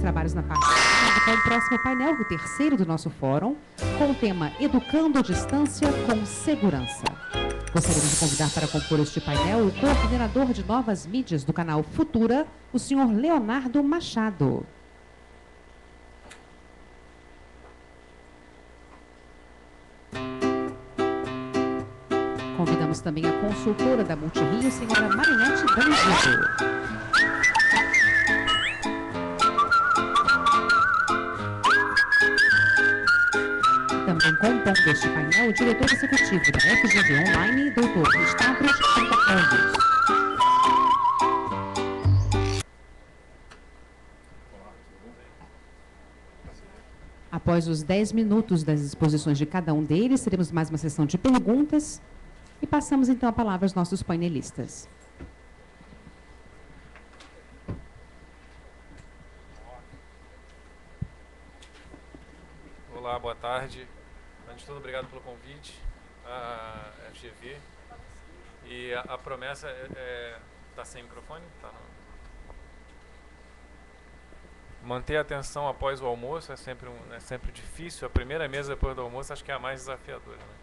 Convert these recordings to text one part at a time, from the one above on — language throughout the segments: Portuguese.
trabalhos na parte para o próximo painel, o terceiro do nosso fórum, com o tema Educando à Distância com Segurança. Gostaríamos de convidar para compor este painel o coordenador de novas mídias do canal Futura, o senhor Leonardo Machado. Convidamos também a consultora da Multirio, senhora Marinete Bandido. Também compondo este painel o diretor executivo da FGV Online, doutor Stavros Antacolhos. Após os 10 minutos das exposições de cada um deles, teremos mais uma sessão de perguntas e passamos então a palavra aos nossos painelistas. Olá, boa tarde. Antes de tudo, obrigado pelo convite à FGV. E a promessa está sem microfone? Tá Manter a atenção após o almoço é sempre difícil. A primeira mesa depois do almoço acho que é a mais desafiadora, né?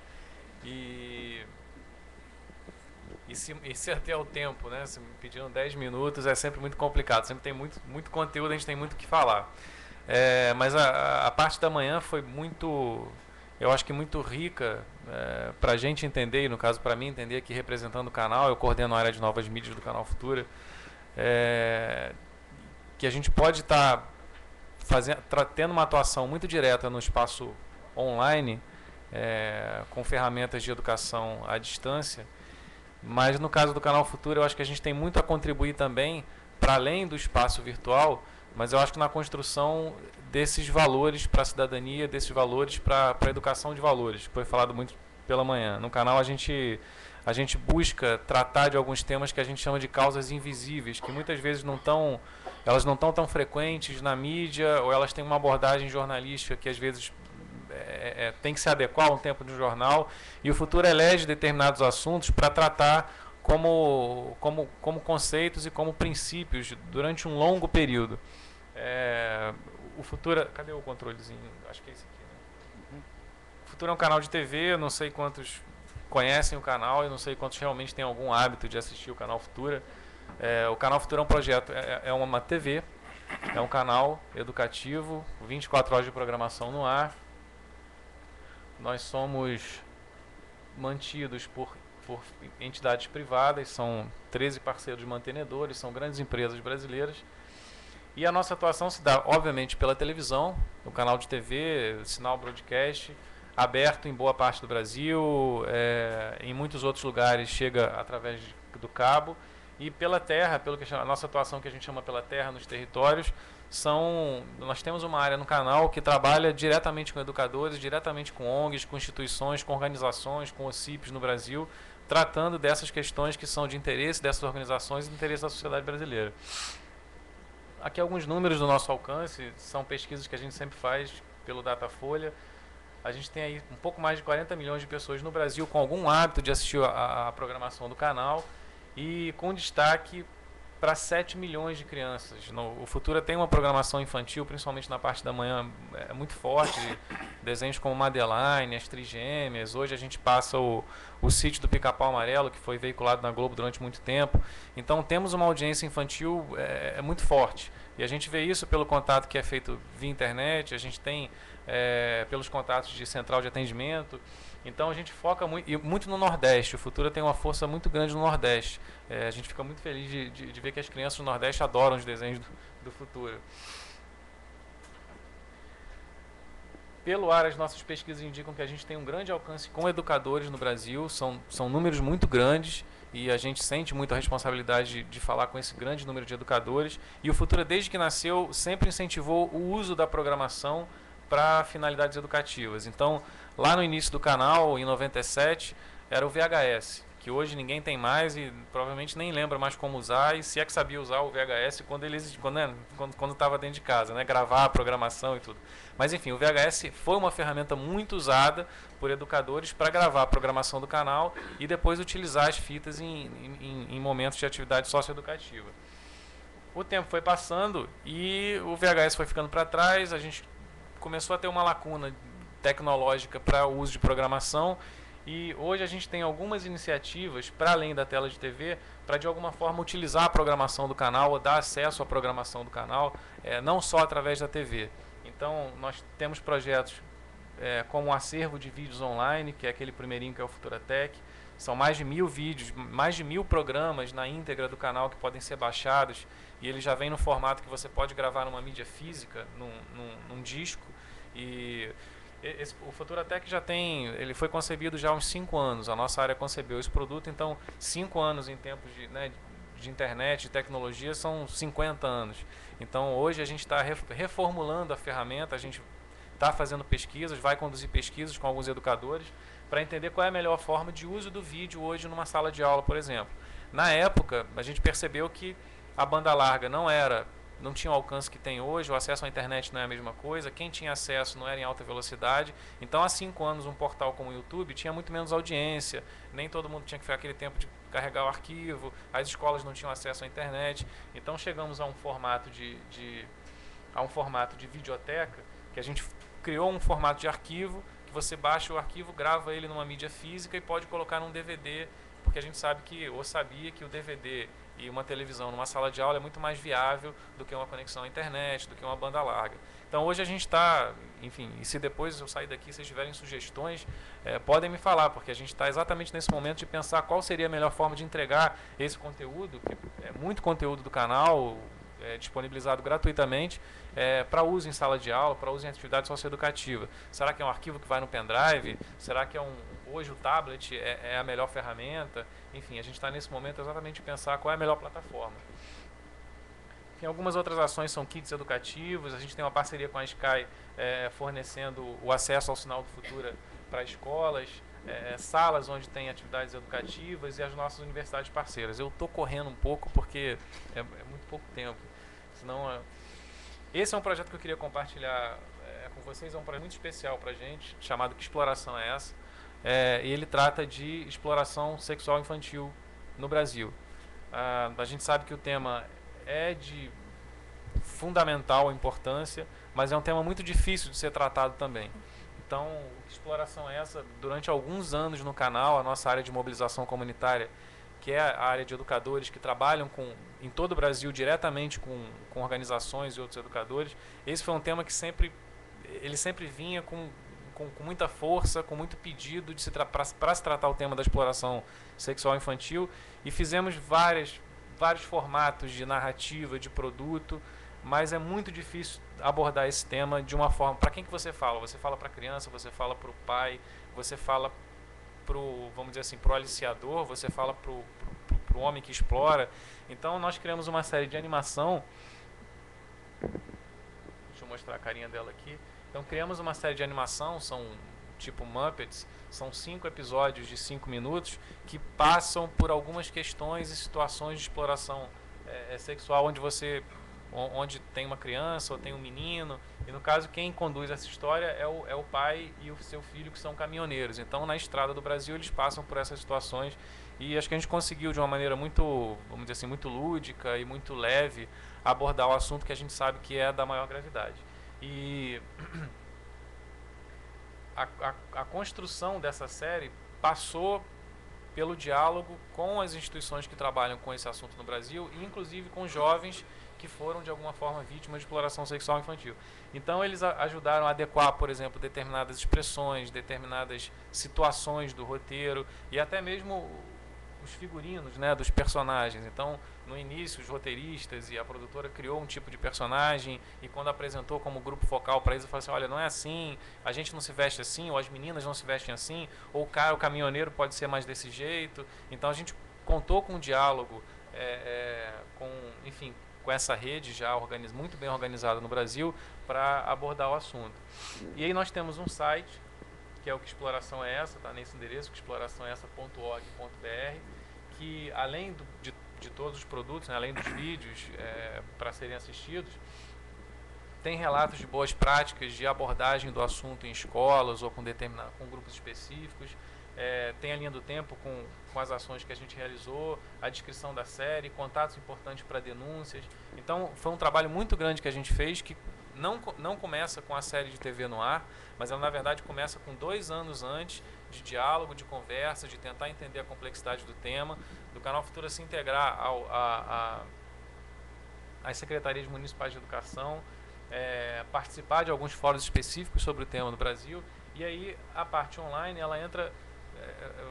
E se até o tempo, né? Se me pediram 10 minutos é sempre muito complicado. Sempre tem muito conteúdo, a gente tem muito o que falar. Mas a parte da manhã foi muito, eu acho que muito rica para a gente entender, e no caso para mim entender aqui representando o canal, eu coordeno a área de novas mídias do canal Futura, que a gente pode estar tendo uma atuação muito direta no espaço online, com ferramentas de educação à distância, mas no caso do canal Futura eu acho que a gente tem muito a contribuir também para além do espaço virtual, mas eu acho que na construção desses valores para a cidadania, desses valores para a educação de valores, que foi falado muito pela manhã. No canal a gente busca tratar de alguns temas que a gente chama de causas invisíveis, que muitas vezes elas não estão tão frequentes na mídia, ou elas têm uma abordagem jornalística que às vezes tem que se adequar a um tempo de jornal, e o Futuro elege determinados assuntos para tratar como conceitos e como princípios durante um longo período. O Futura, cadê o controlezinho? Acho que é esse aqui, né? O Futura é um canal de TV, eu não sei quantos conhecem o canal, eu não sei quantos realmente têm algum hábito de assistir o canal Futura. O canal Futura é um projeto, é uma TV, é um canal educativo, 24 horas de programação no ar. Nós somos mantidos por entidades privadas, são 13 parceiros mantenedores, são grandes empresas brasileiras. E a nossa atuação se dá, obviamente, pela televisão, no canal de TV, sinal broadcast, aberto em boa parte do Brasil, em muitos outros lugares chega através do cabo, e pela terra, a nossa atuação que a gente chama pela terra nos territórios, nós temos uma área no canal que trabalha diretamente com educadores, diretamente com ONGs, com instituições, com organizações, com OCIPs no Brasil, tratando dessas questões que são de interesse dessas organizações e de interesse da sociedade brasileira. Aqui alguns números do nosso alcance, são pesquisas que a gente sempre faz pelo Datafolha. A gente tem aí um pouco mais de 40 milhões de pessoas no Brasil com algum hábito de assistir a programação do canal, e com destaque para 7 milhões de crianças. O Futura tem uma programação infantil, principalmente na parte da manhã, muito forte, desenhos como Madeline, As Trigêmeas. Hoje a gente passa o Sítio do Pica-Pau Amarelo, que foi veiculado na Globo durante muito tempo. Então temos uma audiência infantil muito forte. E a gente vê isso pelo contato que é feito via internet, a gente tem pelos contatos de central de atendimento. Então a gente foca muito no Nordeste. O Futura tem uma força muito grande no Nordeste. A gente fica muito feliz de ver que as crianças do Nordeste adoram os desenhos do Futura. Pelo ar, as nossas pesquisas indicam que a gente tem um grande alcance com educadores no Brasil. São números muito grandes e a gente sente muito a responsabilidade de falar com esse grande número de educadores. E o Futura, desde que nasceu, sempre incentivou o uso da programação para finalidades educativas. Então, lá no início do canal, em 97, era o VHS, que hoje ninguém tem mais e provavelmente nem lembra mais como usar, e se é que sabia usar o VHS quando estava dentro de casa, né? Gravar a programação e tudo. Mas enfim, o VHS foi uma ferramenta muito usada por educadores para gravar a programação do canal e depois utilizar as fitas em momentos de atividade socioeducativa. o tempo foi passando e o VHS foi ficando para trás, a gente começou a ter uma lacuna tecnológica para o uso de programação, e hoje a gente tem algumas iniciativas, para além da tela de TV, para de alguma forma utilizar a programação do canal ou dar acesso à programação do canal, não só através da TV. Então nós temos projetos como um acervo de vídeos online, que é aquele primeirinho que é o Futuratec. São mais de 1000 vídeos, mais de 1000 programas na íntegra do canal que podem ser baixados, e ele já vem no formato que você pode gravar numa mídia física, num disco. E o Futuratec ele foi concebido já há uns 5 anos, a nossa área concebeu esse produto, então 5 anos em tempos de internet, de tecnologia, são 50 anos. Então hoje a gente está reformulando a ferramenta, a gente está fazendo pesquisas, vai conduzir pesquisas com alguns educadores, para entender qual é a melhor forma de uso do vídeo hoje numa sala de aula, por exemplo. Na época, a gente percebeu que a banda larga não tinha o alcance que tem hoje, o acesso à internet não é a mesma coisa, quem tinha acesso não era em alta velocidade. Então, há 5 anos, um portal como o YouTube tinha muito menos audiência, nem todo mundo tinha que ficar aquele tempo de carregar o arquivo, as escolas não tinham acesso à internet. Então, chegamos a um formato de videoteca, que a gente criou um formato de arquivo, você baixa o arquivo, grava ele numa mídia física e pode colocar num DVD, porque a gente sabia que o DVD e uma televisão numa sala de aula é muito mais viável do que uma conexão à internet, do que uma banda larga. Então hoje a gente está, enfim, e se depois eu sair daqui, vocês tiverem sugestões, podem me falar, porque a gente está exatamente nesse momento de pensar qual seria a melhor forma de entregar esse conteúdo, que é muito conteúdo do canal, disponibilizado gratuitamente, para uso em sala de aula, para uso em atividade socioeducativa. Será que é um arquivo que vai no pendrive? Será que hoje o tablet é a melhor ferramenta? Enfim, a gente está nesse momento exatamente de pensar qual é a melhor plataforma. Enfim, algumas outras ações são kits educativos, a gente tem uma parceria com a Sky fornecendo o acesso ao Sinal do Futura para escolas, salas onde tem atividades educativas e as nossas universidades parceiras. Eu estou correndo um pouco porque é muito pouco tempo. Senão, esse é um projeto que eu queria compartilhar com vocês, é um projeto muito especial para a gente, chamado Que Exploração é Essa? E ele trata de exploração sexual infantil no Brasil. A gente sabe que o tema é de fundamental importância, mas é um tema muito difícil de ser tratado também. Então, Que Exploração é Essa? Durante alguns anos no canal, a nossa área de mobilização comunitária, que é a área de educadores que trabalham em todo o Brasil diretamente com organizações e outros educadores, esse foi um tema que ele sempre vinha com muita força, com muito pedido para se tratar o tema da exploração sexual infantil, e fizemos vários formatos de narrativa, de produto, mas é muito difícil abordar esse tema de uma forma... Para quem que você fala? Você fala para a criança, você fala para o pai, você fala vamos dizer assim, pro aliciador, você fala pro homem que explora. Então nós criamos uma série de animação. Deixa eu mostrar a carinha dela aqui. Então criamos uma série de animação, são tipo Muppets, são 5 episódios de 5 minutos que passam por algumas questões e situações de exploração sexual onde tem uma criança ou tem um menino, e no caso quem conduz essa história é o pai e o seu filho, que são caminhoneiros. Então na estrada do Brasil eles passam por essas situações, e acho que a gente conseguiu de uma maneira muito, vamos dizer assim, muito lúdica e muito leve abordar o assunto que a gente sabe que é da maior gravidade. E a construção dessa série passou pelo diálogo com as instituições que trabalham com esse assunto no Brasil, e inclusive com jovens que foram de alguma forma vítimas de exploração sexual infantil. Então eles ajudaram a adequar, por exemplo, determinadas expressões, determinadas situações do roteiro, e até mesmo os figurinos, né, dos personagens. Então, no início, os roteiristas e a produtora criou um tipo de personagem, e quando apresentou como grupo focal para eles, falou assim: olha, não é assim, a gente não se veste assim, ou as meninas não se vestem assim, ou o caminhoneiro pode ser mais desse jeito. Então a gente contou com um diálogo, enfim, com essa rede já muito bem organizada no Brasil para abordar o assunto. E aí nós temos um site, que é o Que Exploração é Essa, tá nesse endereço, queexploraçãoessa.org.br, que além de todos os produtos, né, além dos vídeos para serem assistidos, tem relatos de boas práticas de abordagem do assunto em escolas ou com grupos específicos. tem a linha do tempo com as ações que a gente realizou, a descrição da série, contatos importantes para denúncias. Então, foi um trabalho muito grande que a gente fez, que não começa com a série de TV no ar, mas ela, na verdade, começa com 2 anos antes de diálogo, de conversa, de tentar entender a complexidade do tema, do Canal Futura se integrar às secretarias municipais de educação, participar de alguns fóruns específicos sobre o tema no Brasil, e aí a parte online, ela entra,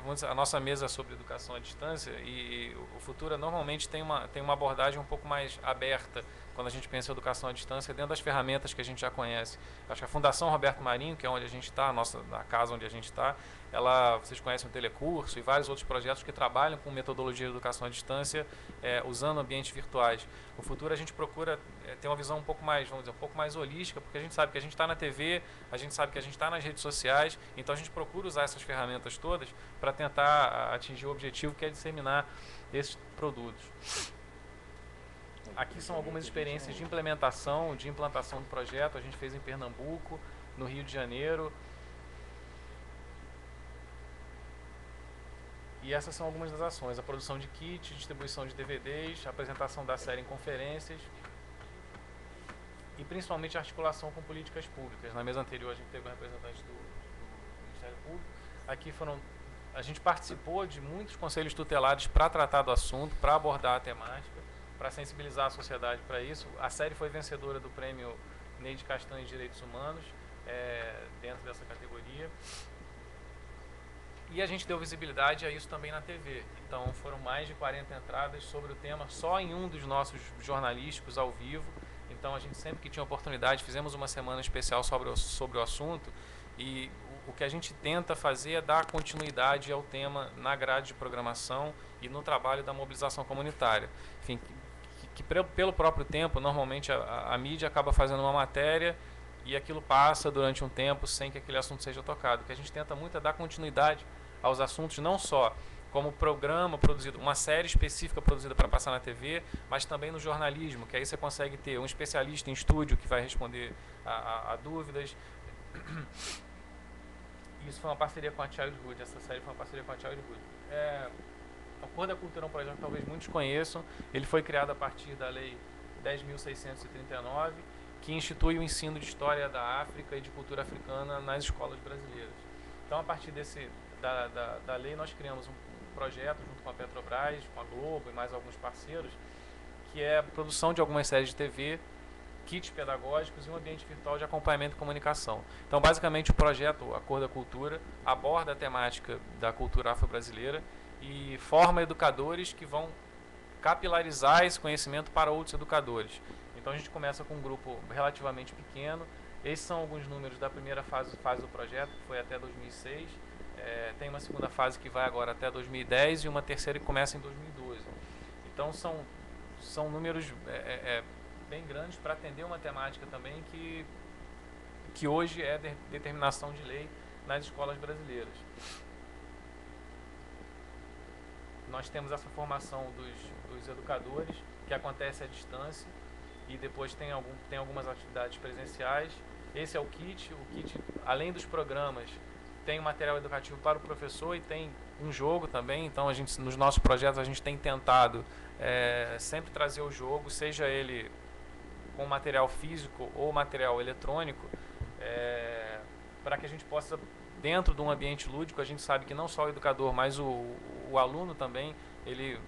vamos dizer, a nossa mesa sobre educação à distância, e o Futura normalmente tem uma abordagem um pouco mais aberta quando a gente pensa em educação à distância, dentro das ferramentas que a gente já conhece. Acho que a Fundação Roberto Marinho, que é onde a gente está, a casa onde a gente está, vocês conhecem o Telecurso e vários outros projetos que trabalham com metodologia de educação à distância, usando ambientes virtuais. O Futuro a gente procura ter uma visão um pouco mais, vamos dizer, um pouco mais holística, porque a gente sabe que a gente está na TV, a gente sabe que a gente está nas redes sociais, então a gente procura usar essas ferramentas todas para tentar atingir o objetivo, que é disseminar esses produtos. Aqui são algumas experiências de implantação do projeto. A gente fez em Pernambuco, no Rio de Janeiro. E essas são algumas das ações: a produção de kits, distribuição de DVDs, a apresentação da série em conferências e principalmente a articulação com políticas públicas. Na mesa anterior a gente teve um representante do Ministério Público. Aqui a gente participou de muitos conselhos tutelares para tratar do assunto, para abordar a temática, para sensibilizar a sociedade para isso. A série foi vencedora do prêmio Neide Castanho de Direitos Humanos, dentro dessa categoria. E a gente deu visibilidade a isso também na TV. Então foram mais de 40 entradas sobre o tema só em um dos nossos jornalísticos ao vivo. Então a gente sempre que tinha oportunidade, fizemos uma semana especial sobre o assunto, e o que a gente tenta fazer é dar continuidade ao tema na grade de programação e no trabalho da mobilização comunitária. Enfim, que pelo próprio tempo, normalmente a mídia acaba fazendo uma matéria e aquilo passa durante um tempo sem que aquele assunto seja tocado. O que a gente tenta muito é dar continuidade aos assuntos, não só como programa produzido, uma série específica produzida para passar na TV, mas também no jornalismo, que aí você consegue ter um especialista em estúdio que vai responder a dúvidas. Isso foi uma parceria com a Childhood, essa série foi uma parceria com a Childhood. A Cor da Cultura é um projeto que talvez muitos conheçam. Ele foi criado a partir da Lei 10.639, que institui o ensino de História da África e de Cultura Africana nas escolas brasileiras. Então, a partir da lei, nós criamos um projeto junto com a Petrobras, com a Globo e mais alguns parceiros, que é a produção de algumas séries de TV, kits pedagógicos e um ambiente virtual de acompanhamento e comunicação. Então, basicamente, o projeto A Cor da Cultura aborda a temática da cultura afro-brasileira e forma educadores que vão capilarizar esse conhecimento para outros educadores. Então, a gente começa com um grupo relativamente pequeno. Esses são alguns números da primeira fase do projeto, que foi até 2006. Tem uma segunda fase que vai agora até 2010 e uma terceira que começa em 2012. Então, são números bem grandes para atender uma temática também que hoje é determinação de lei nas escolas brasileiras. Nós temos essa formação dos educadores, que acontece à distância, e depois tem algumas atividades presenciais. Esse é o kit. O kit, além dos programas, tem material educativo para o professor e tem um jogo também. Então, nos nossos projetos, a gente tem tentado sempre trazer o jogo, seja ele com material físico ou material eletrônico, para que a gente possa, dentro de um ambiente lúdico, a gente sabe que não só o educador, mas o aluno também, ele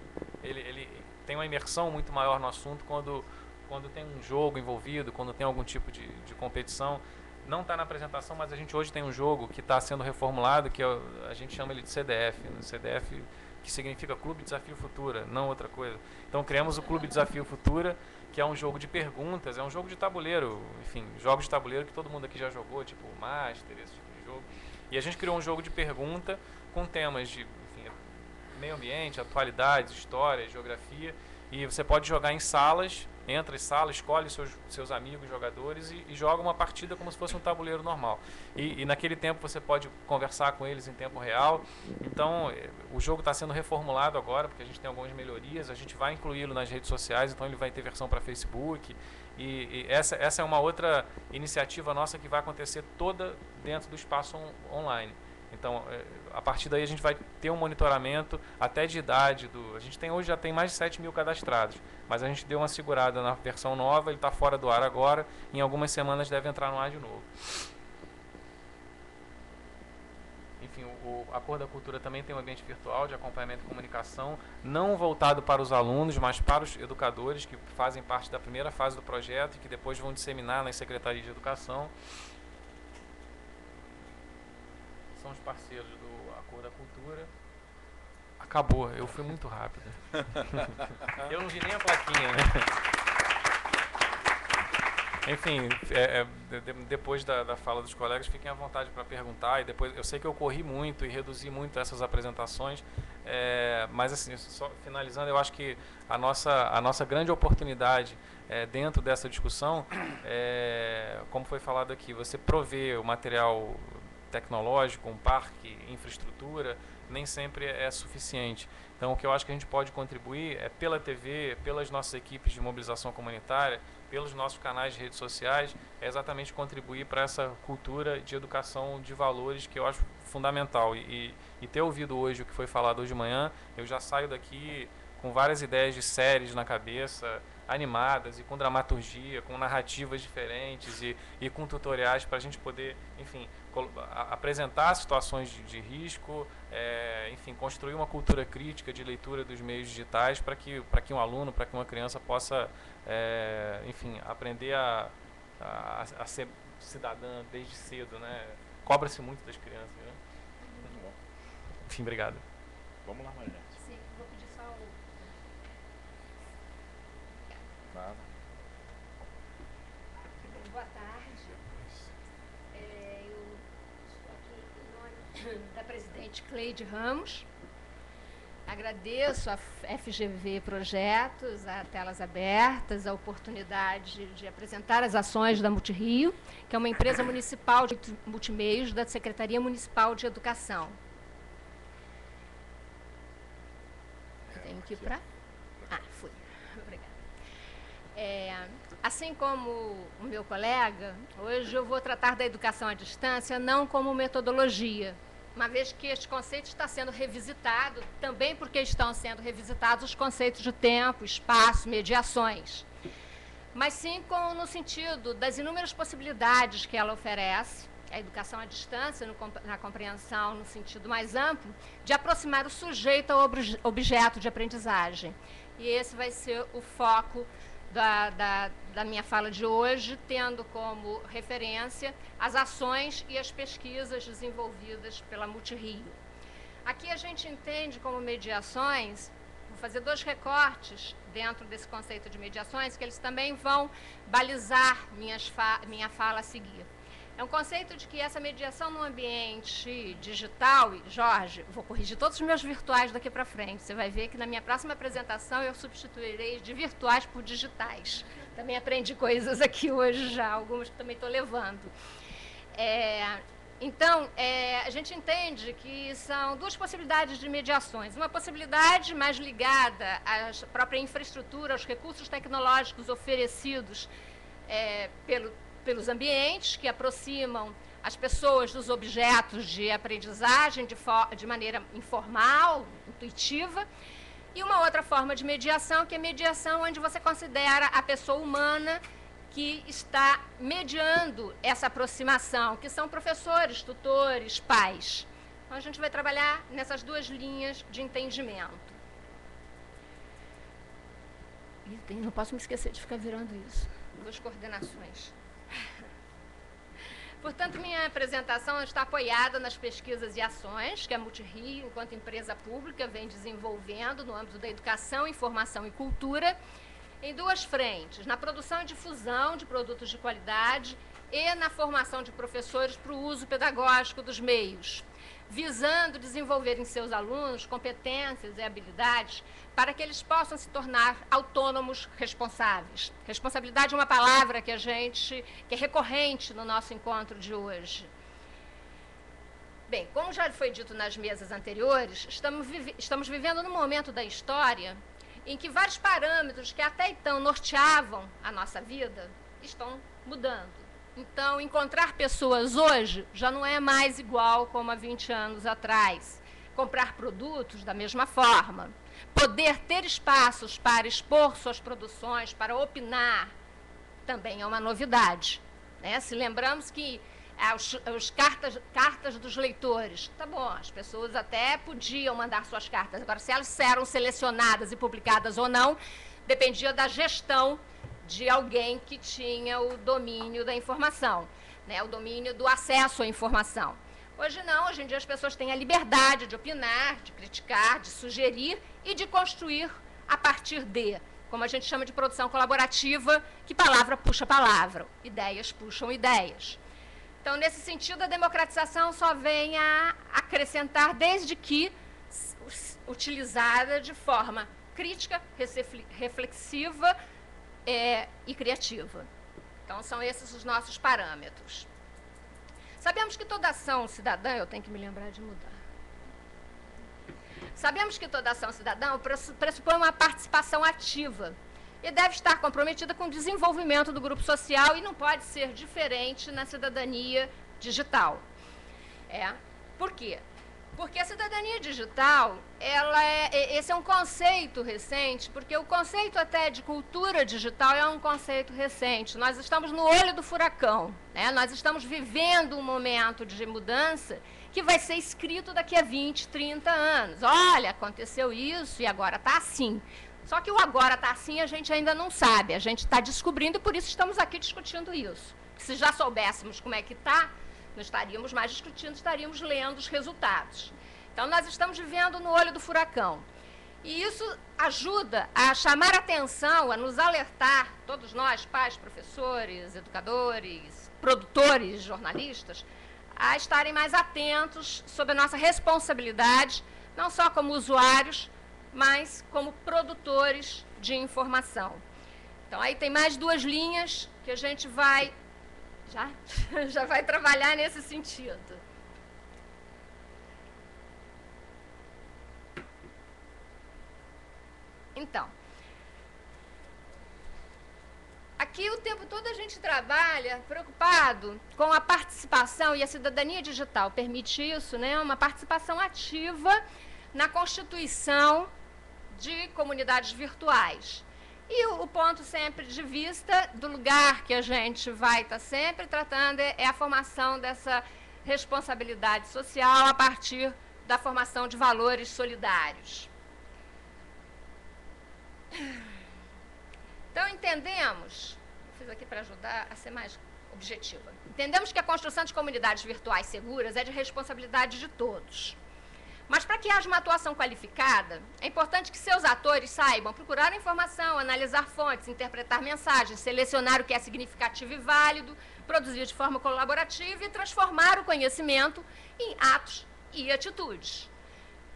tem uma imersão muito maior no assunto quando tem um jogo envolvido, quando tem algum tipo de competição. Não está na apresentação, mas a gente hoje tem um jogo que está sendo reformulado, que a gente chama ele de CDF. CDF, que significa Clube Desafio Futura, não outra coisa. Então criamos o Clube Desafio Futura, que é um jogo de perguntas, é um jogo de tabuleiro, enfim, jogos de tabuleiro que todo mundo aqui já jogou, tipo Master, esse tipo de jogo. E a gente criou um jogo de pergunta com temas de, enfim, meio ambiente, atualidades, história, geografia, e você pode jogar em salas, entra em sala, escolhe seus amigos jogadores e joga uma partida como se fosse um tabuleiro normal. E naquele tempo você pode conversar com eles em tempo real. Então o jogo está sendo reformulado agora, porque a gente tem algumas melhorias, a gente vai incluí-lo nas redes sociais, então ele vai ter versão para Facebook. E essa é uma outra iniciativa nossa que vai acontecer toda dentro do espaço online. Então, a partir daí a gente vai ter um monitoramento até de idade. A gente hoje já tem mais de 7 mil cadastrados, mas a gente deu uma segurada na versão nova, ele está fora do ar agora, em algumas semanas deve entrar no ar de novo. Enfim, a Cor da Cultura também tem um ambiente virtual de acompanhamento e comunicação, não voltado para os alunos, mas para os educadores que fazem parte da primeira fase do projeto e que depois vão disseminar nas secretarias de educação. São os parceiros do A Cor da Cultura. Acabou, eu fui muito rápido. Eu não vi nem a plaquinha, né? Enfim, depois da fala dos colegas, fiquem à vontade para perguntar. E depois, eu sei que eu corri muito e reduzi muito essas apresentações, mas assim, só finalizando, eu acho que a nossa grande oportunidade dentro dessa discussão, como foi falado aqui, você prover o material tecnológico, um parque, infraestrutura, nem sempre é suficiente. Então, o que eu acho que a gente pode contribuir é pela TV, pelas nossas equipes de mobilização comunitária, pelos nossos canais de redes sociais, é exatamente contribuir para essa cultura de educação de valores que eu acho fundamental. E ter ouvido hoje o que foi falado hoje de manhã, eu já saio daqui com várias ideias de séries na cabeça, animadas e com dramaturgia, com narrativas diferentes e com tutoriais para a gente poder, enfim, apresentar situações de risco, enfim, construir uma cultura crítica de leitura dos meios digitais para que um aluno, para que uma criança possa, enfim, aprender a ser cidadã desde cedo, né? Cobra-se muito das crianças, né? Muito bom. Enfim, obrigado. Vamos lá, Marinete. Sim, vou pedir só o... Nada. Boa tarde. Eu estou aqui em nome da presidente Cleide Ramos. Agradeço a FGV Projetos, a Telas Abertas, a oportunidade de apresentar as ações da Multirio, que é uma empresa municipal de multimeios da Secretaria Municipal de Educação. Tenho que ir para... fui. Obrigada. Assim como o meu colega, hoje eu vou tratar da educação à distância não como metodologia, uma vez que este conceito está sendo revisitado, também porque estão sendo revisitados os conceitos de tempo, espaço, mediações, mas sim no sentido das inúmeras possibilidades que ela oferece, a educação à distância, na compreensão no sentido mais amplo, de aproximar o sujeito ao objeto de aprendizagem. E esse vai ser o foco da minha fala de hoje, tendo como referência as ações e as pesquisas desenvolvidas pela Multirio. Aqui a gente entende como mediações, vou fazer 2 recortes dentro desse conceito de mediações, que eles também vão balizar minha fala a seguir. É um conceito de que essa mediação no ambiente digital, e Jorge, vou corrigir todos os meus virtuais daqui para frente, você vai ver que na minha próxima apresentação eu substituirei de virtuais por digitais. Também aprendi coisas aqui hoje já, algumas que também estou levando. Então, a gente entende que são 2 possibilidades de mediações. Uma possibilidade mais ligada à própria infraestrutura, aos recursos tecnológicos oferecidos pelos ambientes, que aproximam as pessoas dos objetos de aprendizagem de maneira informal, intuitiva. E uma outra forma de mediação, que é mediação onde você considera a pessoa humana que está mediando essa aproximação, que são professores, tutores, pais. Então, a gente vai trabalhar nessas 2 linhas de entendimento. E não posso me esquecer de ficar virando isso. 2 coordenações. Portanto, minha apresentação está apoiada nas pesquisas e ações que a Multirio, enquanto empresa pública, vem desenvolvendo no âmbito da educação, informação e cultura, em 2 frentes: na produção e difusão de produtos de qualidade e na formação de professores para o uso pedagógico dos meios, visando desenvolver em seus alunos competências e habilidades para que eles possam se tornar autônomos responsáveis. Responsabilidade é uma palavra que é recorrente no nosso encontro de hoje. Bem, como já foi dito nas mesas anteriores, estamos vivendo num momento da história em que vários parâmetros que até então norteavam a nossa vida estão mudando. Então, encontrar pessoas hoje já não é mais igual como há 20 anos atrás. Comprar produtos da mesma forma. Poder ter espaços para expor suas produções, para opinar, também é uma novidade. Né? Se lembramos que os cartas dos leitores, tá bom, as pessoas até podiam mandar suas cartas, agora se elas eram selecionadas e publicadas ou não, dependia da gestão de alguém que tinha o domínio da informação, né, o domínio do acesso à informação. Hoje não, hoje em dia as pessoas têm a liberdade de opinar, de criticar, de sugerir e de construir a partir de, como a gente chama de produção colaborativa, que palavra puxa palavra, ideias puxam ideias. Então, nesse sentido, a democratização só vem a acrescentar, desde que utilizada de forma crítica, reflexiva e criativa. Então, são esses os nossos parâmetros. Sabemos que toda ação cidadã, eu tenho que me lembrar de mudar. Sabemos que toda ação cidadã pressupõe uma participação ativa e deve estar comprometida com o desenvolvimento do grupo social e não pode ser diferente na cidadania digital. Por quê? Porque a cidadania digital, esse é um conceito recente, porque o conceito até de cultura digital é um conceito recente. Nós estamos no olho do furacão, né? Nós estamos vivendo um momento de mudança que vai ser escrito daqui a 20, 30 anos. Olha, aconteceu isso e agora está assim. Só que o agora está assim a gente ainda não sabe, a gente está descobrindo e por isso estamos aqui discutindo isso. Se já soubéssemos como é que está, não estaríamos mais discutindo, estaríamos lendo os resultados. Então, nós estamos vivendo no olho do furacão. E isso ajuda a chamar a atenção, a nos alertar, todos nós, pais, professores, educadores, produtores, jornalistas, a estarem mais atentos sobre a nossa responsabilidade, não só como usuários, mas como produtores de informação. Então, aí tem mais 2 linhas que a gente vai... Já vai trabalhar nesse sentido. Então, aqui o tempo todo a gente trabalha preocupado com a participação, e a cidadania digital permite isso, né? Uma participação ativa na constituição de comunidades virtuais. E o ponto sempre de vista do lugar que a gente vai estar sempre tratando é a formação dessa responsabilidade social a partir da formação de valores solidários. Então, entendemos, fiz aqui para ajudar a ser mais objetiva, entendemos que a construção de comunidades virtuais seguras é de responsabilidade de todos. Mas, para que haja uma atuação qualificada, é importante que seus atores saibam procurar informação, analisar fontes, interpretar mensagens, selecionar o que é significativo e válido, produzir de forma colaborativa e transformar o conhecimento em atos e atitudes,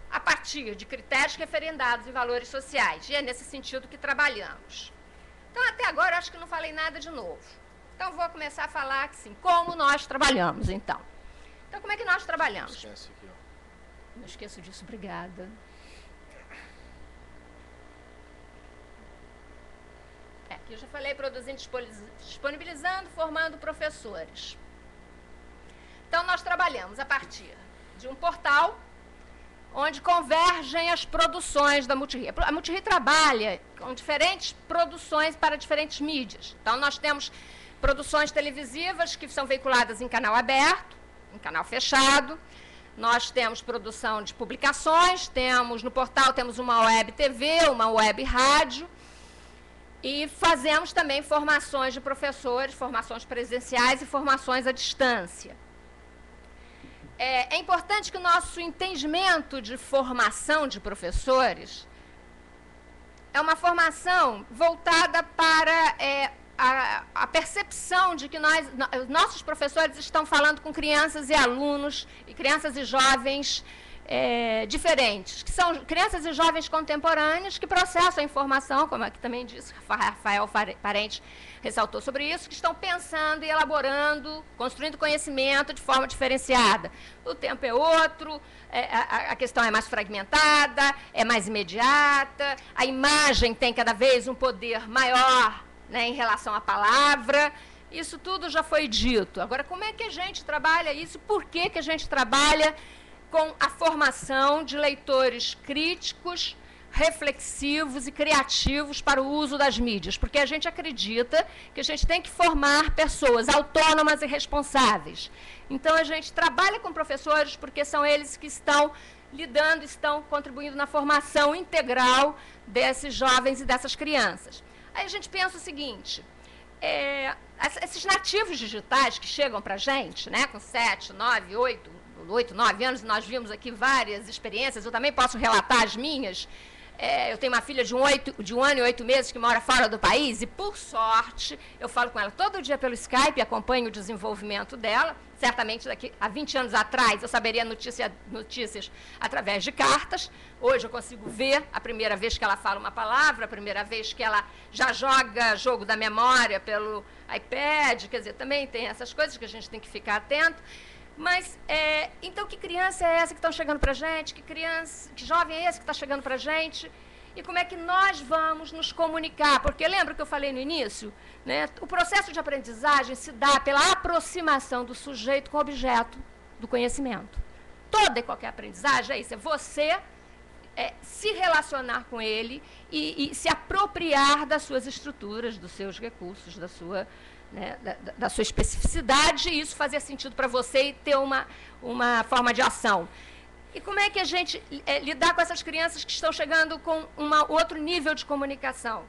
a partir de critérios referendados e valores sociais. E é nesse sentido que trabalhamos. Então, até agora, acho que não falei nada de novo. Então, vou começar a falar assim, como nós trabalhamos, então. Então, como é que nós trabalhamos? Esquece aqui, ó. Não esqueço disso, obrigada. Aqui eu já falei, produzindo, disponibilizando, formando professores. Então, nós trabalhamos a partir de um portal onde convergem as produções da Multirio. A Multirio trabalha com diferentes produções para diferentes mídias. Então, nós temos produções televisivas que são veiculadas em canal aberto, em canal fechado. Nós temos produção de publicações, no portal temos uma web TV, uma web rádio, e fazemos também formações de professores, formações presenciais e formações à distância. É importante que o nosso entendimento de formação de professores é uma formação voltada para a percepção de que nossos professores estão falando com crianças e alunos, e crianças e jovens diferentes, que são crianças e jovens contemporâneos que processam a informação, como aqui também disse, Rafael Parente ressaltou sobre isso, que estão pensando e elaborando, construindo conhecimento de forma diferenciada. O tempo é outro, a questão é mais fragmentada, é mais imediata, a imagem tem cada vez um poder maior, né, em relação à palavra, isso tudo já foi dito. Agora, como é que a gente trabalha isso? Por que a gente trabalha com a formação de leitores críticos, reflexivos e criativos para o uso das mídias? Porque a gente acredita que a gente tem que formar pessoas autônomas e responsáveis. Então, a gente trabalha com professores porque são eles que estão lidando, estão contribuindo na formação integral desses jovens e dessas crianças. Aí a gente pensa o seguinte, esses nativos digitais que chegam para a gente, né, com 7, 9, 8, 9 anos, nós vimos aqui várias experiências, eu também posso relatar as minhas. Eu tenho uma filha de 1 ano e 8 meses que mora fora do país e, por sorte, eu falo com ela todo dia pelo Skype e acompanho o desenvolvimento dela. Certamente, daqui a 20 anos atrás, eu saberia notícias através de cartas. Hoje eu consigo ver a primeira vez que ela fala uma palavra, a primeira vez que ela já joga jogo da memória pelo iPad. Quer dizer, também tem essas coisas que a gente tem que ficar atento. Mas, então, que criança é essa que estão chegando para a gente? Que jovem é esse que está chegando para a gente? E como é que nós vamos nos comunicar? Porque lembra que eu falei no início? Né? O processo de aprendizagem se dá pela aproximação do sujeito com o objeto do conhecimento. Toda e qualquer aprendizagem é isso, é você se relacionar com ele e se apropriar das suas estruturas, dos seus recursos, da sua especificidade, e isso fazia sentido para você e ter uma forma de ação. E como é que a gente lidar com essas crianças que estão chegando com outro nível de comunicação?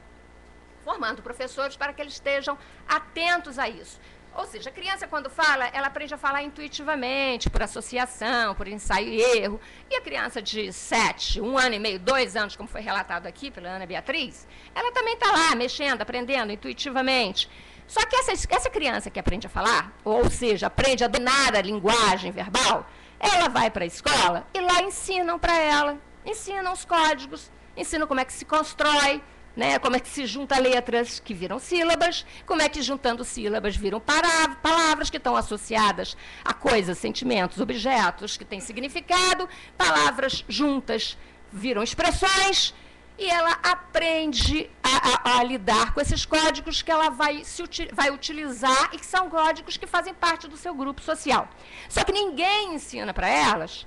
Formando professores para que eles estejam atentos a isso. Ou seja, a criança, quando fala, ela aprende a falar intuitivamente, por associação, por ensaio e erro. E a criança de 7, 1 ano e meio, 2 anos, como foi relatado aqui pela Ana Beatriz, ela também está lá, mexendo, aprendendo intuitivamente. Só que essa criança que aprende a falar, ou seja, aprende a dominar a linguagem verbal, ela vai para a escola e lá ensinam para ela, ensinam os códigos, ensinam como é que se constrói, né, como é que se junta letras que viram sílabas, como é que juntando sílabas viram palavras que estão associadas a coisas, sentimentos, objetos que têm significado, palavras juntas viram expressões, e ela aprende a lidar com esses códigos que ela vai utilizar e que são códigos que fazem parte do seu grupo social. Só que ninguém ensina para elas,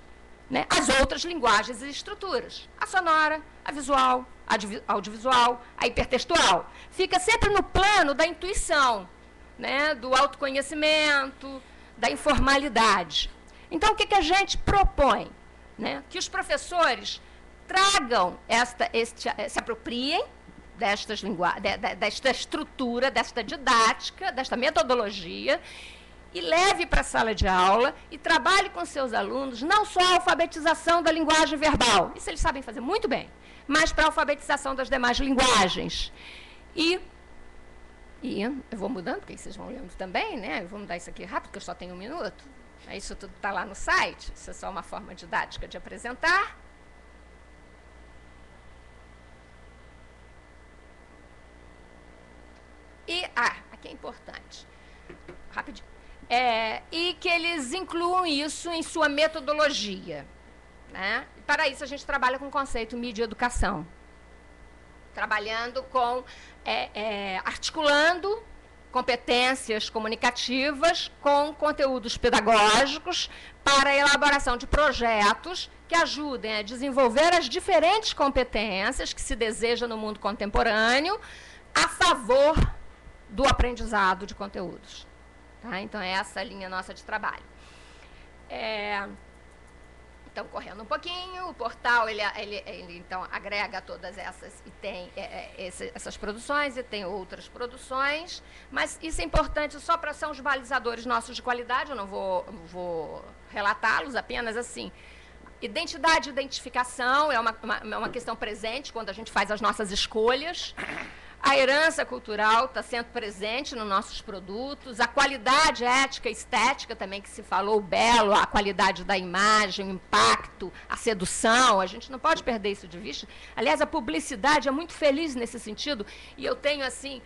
né, as outras linguagens e estruturas. A sonora, a visual, a audiovisual, a hipertextual. Fica sempre no plano da intuição, né, do autoconhecimento, da informalidade. Então, o que a gente propõe? Né? Que os professores tragam se apropriem desta estrutura, desta didática, desta metodologia, e leve para a sala de aula e trabalhe com seus alunos não só a alfabetização da linguagem verbal, isso eles sabem fazer muito bem, mas para a alfabetização das demais linguagens. E eu vou mudando, porque vocês vão lendo também, né? Eu vou mudar isso aqui rápido, porque eu só tenho 1 minuto. Isso tudo está lá no site, isso é só uma forma didática de apresentar. E, aqui é importante, rapidinho, e que eles incluam isso em sua metodologia. Né? E para isso, a gente trabalha com o conceito mídia educação, trabalhando com, articulando competências comunicativas com conteúdos pedagógicos para a elaboração de projetos que ajudem a desenvolver as diferentes competências que se deseja no mundo contemporâneo a favor do aprendizado de conteúdos. Tá? Então, é essa a linha nossa de trabalho. Então, correndo um pouquinho, o portal, ele então, agrega todas essas, e tem essas produções, e tem outras produções, mas isso é importante só para são os balizadores nossos de qualidade, eu não vou relatá-los, apenas assim. Identidade e identificação é uma questão presente quando a gente faz as nossas escolhas. A herança cultural está sempre presente nos nossos produtos, a qualidade ética e estética também, que se falou, o belo, a qualidade da imagem, o impacto, a sedução, a gente não pode perder isso de vista. Aliás, a publicidade é muito feliz nesse sentido, e eu tenho, assim,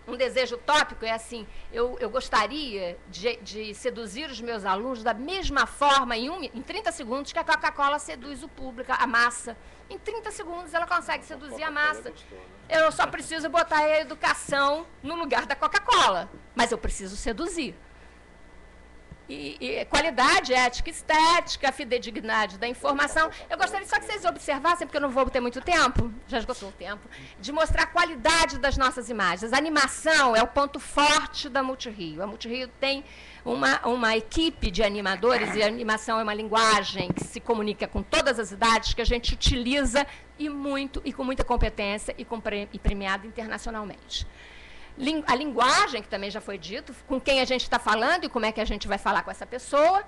um desejo utópico é assim, eu gostaria de seduzir os meus alunos da mesma forma, em 30 segundos, que a Coca-Cola seduz o público, a massa. Em 30 segundos ela consegue seduzir a massa. Eu só preciso botar a educação no lugar da Coca-Cola, mas eu preciso seduzir. E qualidade, ética, estética, fidedignidade da informação. Eu gostaria só que vocês observassem, porque eu não vou ter muito tempo, já esgotou o tempo, de mostrar a qualidade das nossas imagens. A animação é o ponto forte da Multirio. A Multirio tem uma equipe de animadores, e a animação é uma linguagem que se comunica com todas as idades, que a gente utiliza e com muita competência e premiada internacionalmente. A linguagem, que também já foi dito, com quem a gente está falando e como é que a gente vai falar com essa pessoa,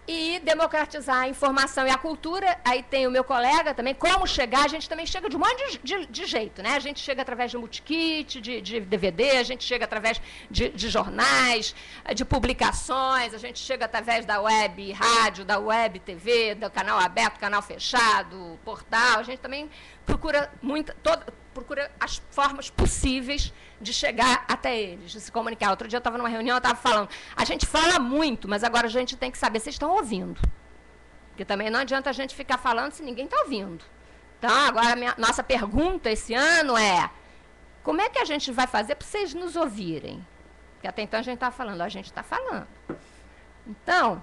e democratizar a informação e a cultura. Aí tem o meu colega também, como chegar, a gente também chega de um monte de jeito, né? A gente chega através de multikit, de DVD, a gente chega através de jornais, de publicações, a gente chega através da web rádio, da web TV, do canal aberto, canal fechado, portal. A gente também procura procura as formas possíveis de chegar até eles, de se comunicar. Outro dia eu estava numa reunião, eu estava falando, a gente fala muito, mas agora a gente tem que saber se estão ouvindo. Porque também não adianta a gente ficar falando se ninguém está ouvindo. Então, agora nossa pergunta esse ano é, como é que a gente vai fazer para vocês nos ouvirem? Porque até então a gente está falando, a gente está falando. Então,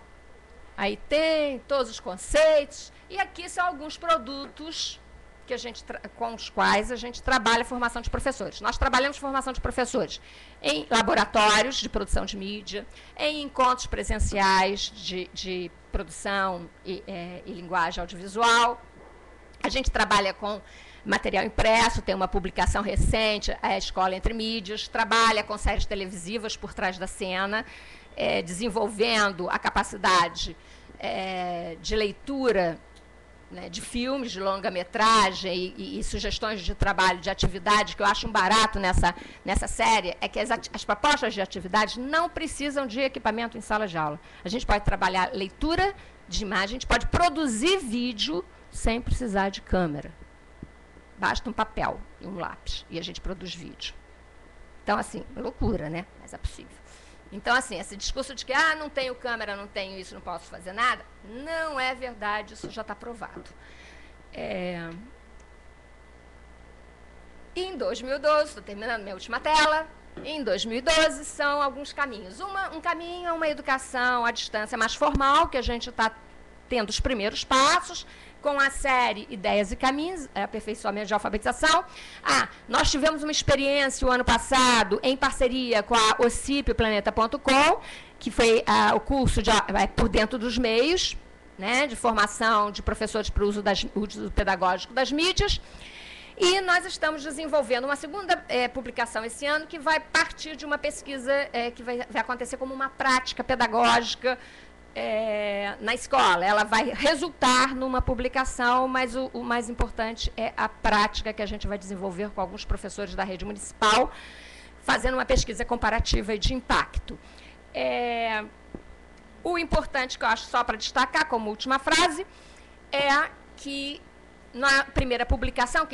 aí tem todos os conceitos, e aqui são alguns produtos que com os quais a gente trabalha a formação de professores. Nós trabalhamos formação de professores em laboratórios de produção de mídia, em encontros presenciais de produção e linguagem audiovisual. A gente trabalha com material impresso, tem uma publicação recente, a Escola Entre Mídias, trabalha com séries televisivas por trás da cena, desenvolvendo a capacidade de leitura, né, de filmes, de longa-metragem e sugestões de trabalho, de atividade, que eu acho um barato nessa série, é que as propostas de atividade não precisam de equipamento em sala de aula. A gente pode trabalhar leitura de imagem, a gente pode produzir vídeo sem precisar de câmera. Basta um papel e um lápis, e a gente produz vídeo. Então, assim, loucura, né? Mas é possível. Então, assim, esse discurso de que não tenho câmera, não tenho isso, não posso fazer nada, não é verdade, isso já está provado. Em 2012, estou terminando minha última tela, em 2012 são alguns caminhos. Um caminho é uma educação à distância mais formal, que a gente está tendo os primeiros passos, com a série Ideias e Caminhos, aperfeiçoamento de alfabetização. Nós tivemos uma experiência o ano passado, em parceria com a ociplaneta.com, que foi o curso por dentro dos meios, né, de formação de professores para o uso pedagógico das mídias. E nós estamos desenvolvendo uma segunda publicação esse ano, que vai partir de uma pesquisa que vai acontecer como uma prática pedagógica na escola. Ela vai resultar numa publicação, mas o mais importante é a prática que a gente vai desenvolver com alguns professores da rede municipal, fazendo uma pesquisa comparativa e de impacto. O importante que eu acho, só para destacar como última frase, é que na primeira publicação,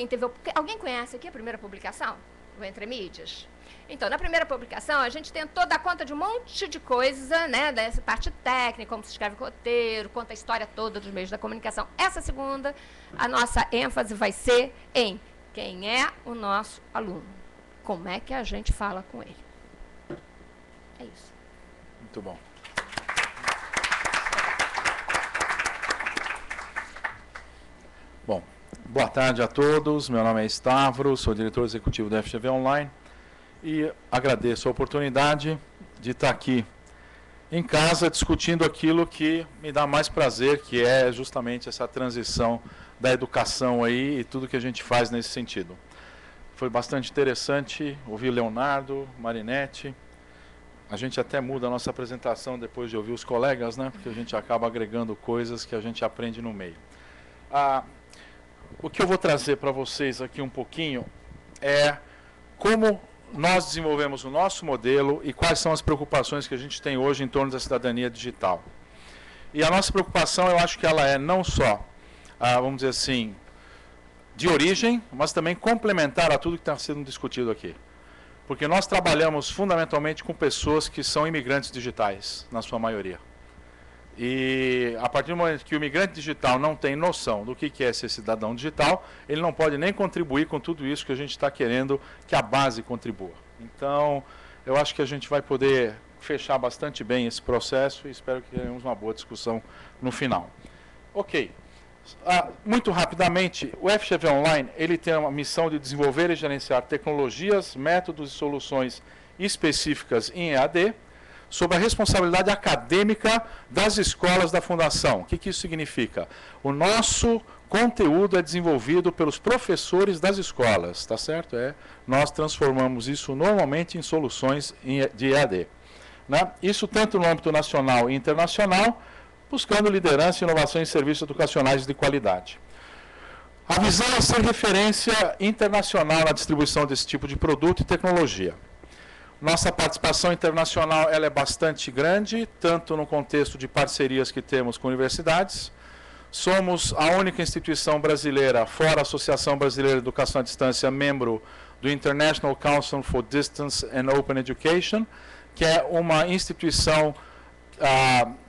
alguém conhece aqui a primeira publicação? O Entre Mídias? Então, na primeira publicação, a gente tentou dar conta de um monte de coisa, né, dessa parte técnica, como se escreve roteiro, conta a história toda dos meios da comunicação. Essa segunda, a nossa ênfase vai ser em quem é o nosso aluno, como é que a gente fala com ele. É isso. Muito bom. Bom, boa tarde a todos. Meu nome é Stavro, sou diretor executivo da FGV Online. E agradeço a oportunidade de estar aqui em casa discutindo aquilo que me dá mais prazer, que é justamente essa transição da educação aí e tudo que a gente faz nesse sentido. Foi bastante interessante ouvir Leonardo, Marinete. A gente até muda a nossa apresentação depois de ouvir os colegas, né? Porque a gente acaba agregando coisas que a gente aprende no meio. O que eu vou trazer para vocês aqui um pouquinho é como nós desenvolvemos o nosso modelo e quais são as preocupações que a gente tem hoje em torno da cidadania digital. E a nossa preocupação, eu acho que ela é não só, vamos dizer assim, de origem, mas também complementar a tudo que está sendo discutido aqui. Porque nós trabalhamos fundamentalmente com pessoas que são imigrantes digitais, na sua maioria. E a partir do momento que o imigrante digital não tem noção do que é ser cidadão digital, ele não pode nem contribuir com tudo isso que a gente está querendo que a base contribua. Então, eu acho que a gente vai poder fechar bastante bem esse processo e espero que tenhamos uma boa discussão no final. Ok. Muito rapidamente, o FGV Online ele tem uma missão de desenvolver e gerenciar tecnologias, métodos e soluções específicas em EAD, sob a responsabilidade acadêmica das escolas da Fundação. O que isso significa? O nosso conteúdo é desenvolvido pelos professores das escolas, tá certo? Nós transformamos isso normalmente em soluções de EAD. Né? Isso tanto no âmbito nacional e internacional, buscando liderança e inovação em serviços educacionais de qualidade. A visão é ser referência internacional na distribuição desse tipo de produto e tecnologia. Nossa participação internacional ela é bastante grande, tanto no contexto de parcerias que temos com universidades. Somos a única instituição brasileira, fora a Associação Brasileira de Educação à Distância, membro do International Council for Distance and Open Education, que é uma instituição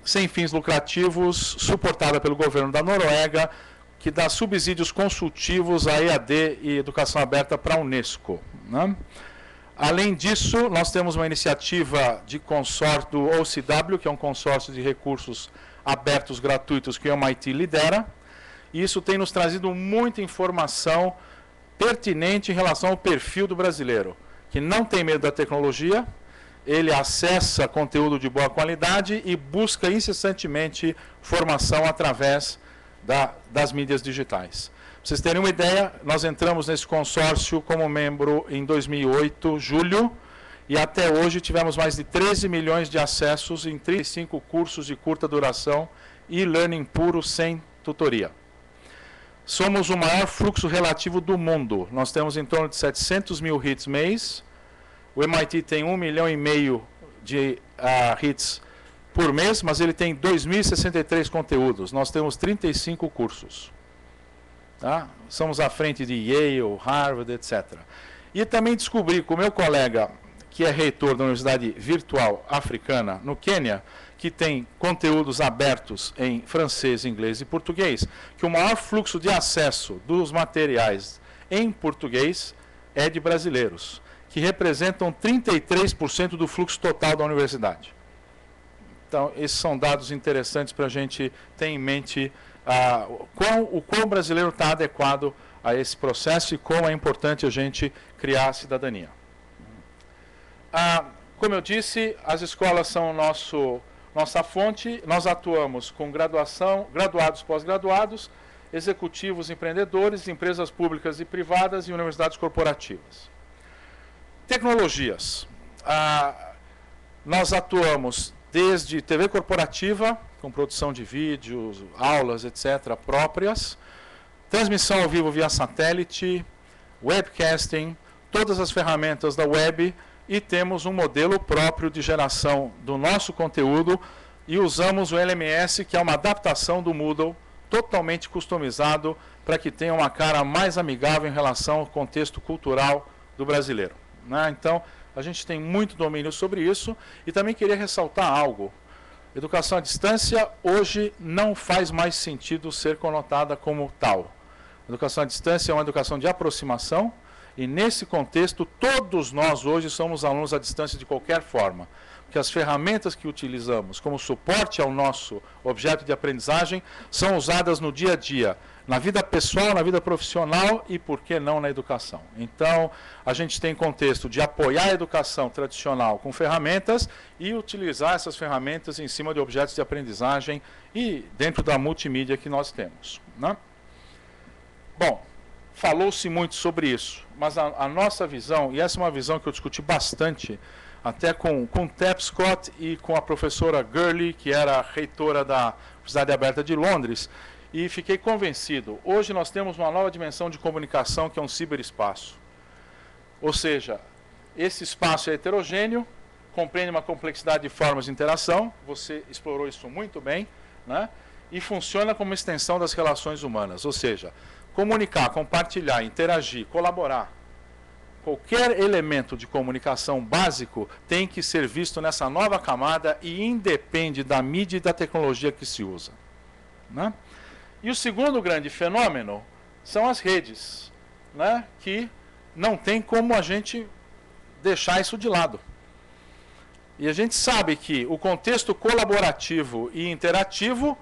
sem fins lucrativos, suportada pelo governo da Noruega, que dá subsídios consultivos à EAD e Educação Aberta para a Unesco. Né? Além disso, nós temos uma iniciativa de consórcio do OCW, que é um consórcio de recursos abertos gratuitos que o MIT lidera, e isso tem nos trazido muita informação pertinente em relação ao perfil do brasileiro, que não tem medo da tecnologia, ele acessa conteúdo de boa qualidade e busca incessantemente formação através das mídias digitais. Para vocês terem uma ideia, nós entramos nesse consórcio como membro em 2008, julho, e até hoje tivemos mais de 13 milhões de acessos em 35 cursos de curta duração e e-learning puro sem tutoria. Somos o maior fluxo relativo do mundo. Nós temos em torno de 700 mil hits mês. O MIT tem 1,5 milhão de hits por mês, mas ele tem 2.063 conteúdos. Nós temos 35 cursos. Tá? Somos à frente de Yale, Harvard, etc. E também descobri com o meu colega, que é reitor da Universidade Virtual Africana, no Quênia, que tem conteúdos abertos em francês, inglês e português, que o maior fluxo de acesso dos materiais em português é de brasileiros, que representam 33% do fluxo total da universidade. Então, esses são dados interessantes para a gente ter em mente o quão o brasileiro está adequado a esse processo e como é importante a gente criar a cidadania. Como eu disse, as escolas são nossa fonte. Nós atuamos com graduação, graduados, pós-graduados, executivos, empreendedores, empresas públicas e privadas e universidades corporativas. Tecnologias. Nós atuamos desde TV corporativa, com produção de vídeos, aulas, etc., próprias, transmissão ao vivo via satélite, webcasting, todas as ferramentas da web, e temos um modelo próprio de geração do nosso conteúdo, e usamos o LMS, que é uma adaptação do Moodle, totalmente customizado, para que tenha uma cara mais amigável em relação ao contexto cultural do brasileiro. Né? Então, a gente tem muito domínio sobre isso, e também queria ressaltar algo. Educação à distância, hoje, não faz mais sentido ser conotada como tal. Educação à distância é uma educação de aproximação, e nesse contexto, todos nós hoje somos alunos à distância de qualquer forma. Porque as ferramentas que utilizamos como suporte ao nosso objeto de aprendizagem são usadas no dia a dia, na vida pessoal, na vida profissional e, por que não, na educação. Então, a gente tem contexto de apoiar a educação tradicional com ferramentas e utilizar essas ferramentas em cima de objetos de aprendizagem e dentro da multimídia que nós temos. Né? Bom, falou-se muito sobre isso, mas a nossa visão, e essa é uma visão que eu discuti bastante, até com o Tapscott e com a professora Gurley, que era a reitora da Universidade Aberta de Londres, e fiquei convencido. Hoje nós temos uma nova dimensão de comunicação, que é um ciberespaço. Ou seja, esse espaço é heterogêneo, compreende uma complexidade de formas de interação, você explorou isso muito bem, né? E funciona como extensão das relações humanas. Ou seja, comunicar, compartilhar, interagir, colaborar, Qualquer elemento de comunicação básico tem que ser visto nessa nova camada e independe da mídia e da tecnologia que se usa, né? E o segundo grande fenômeno são as redes, né? Que não tem como a gente deixar isso de lado. E a gente sabe que o contexto colaborativo e interativo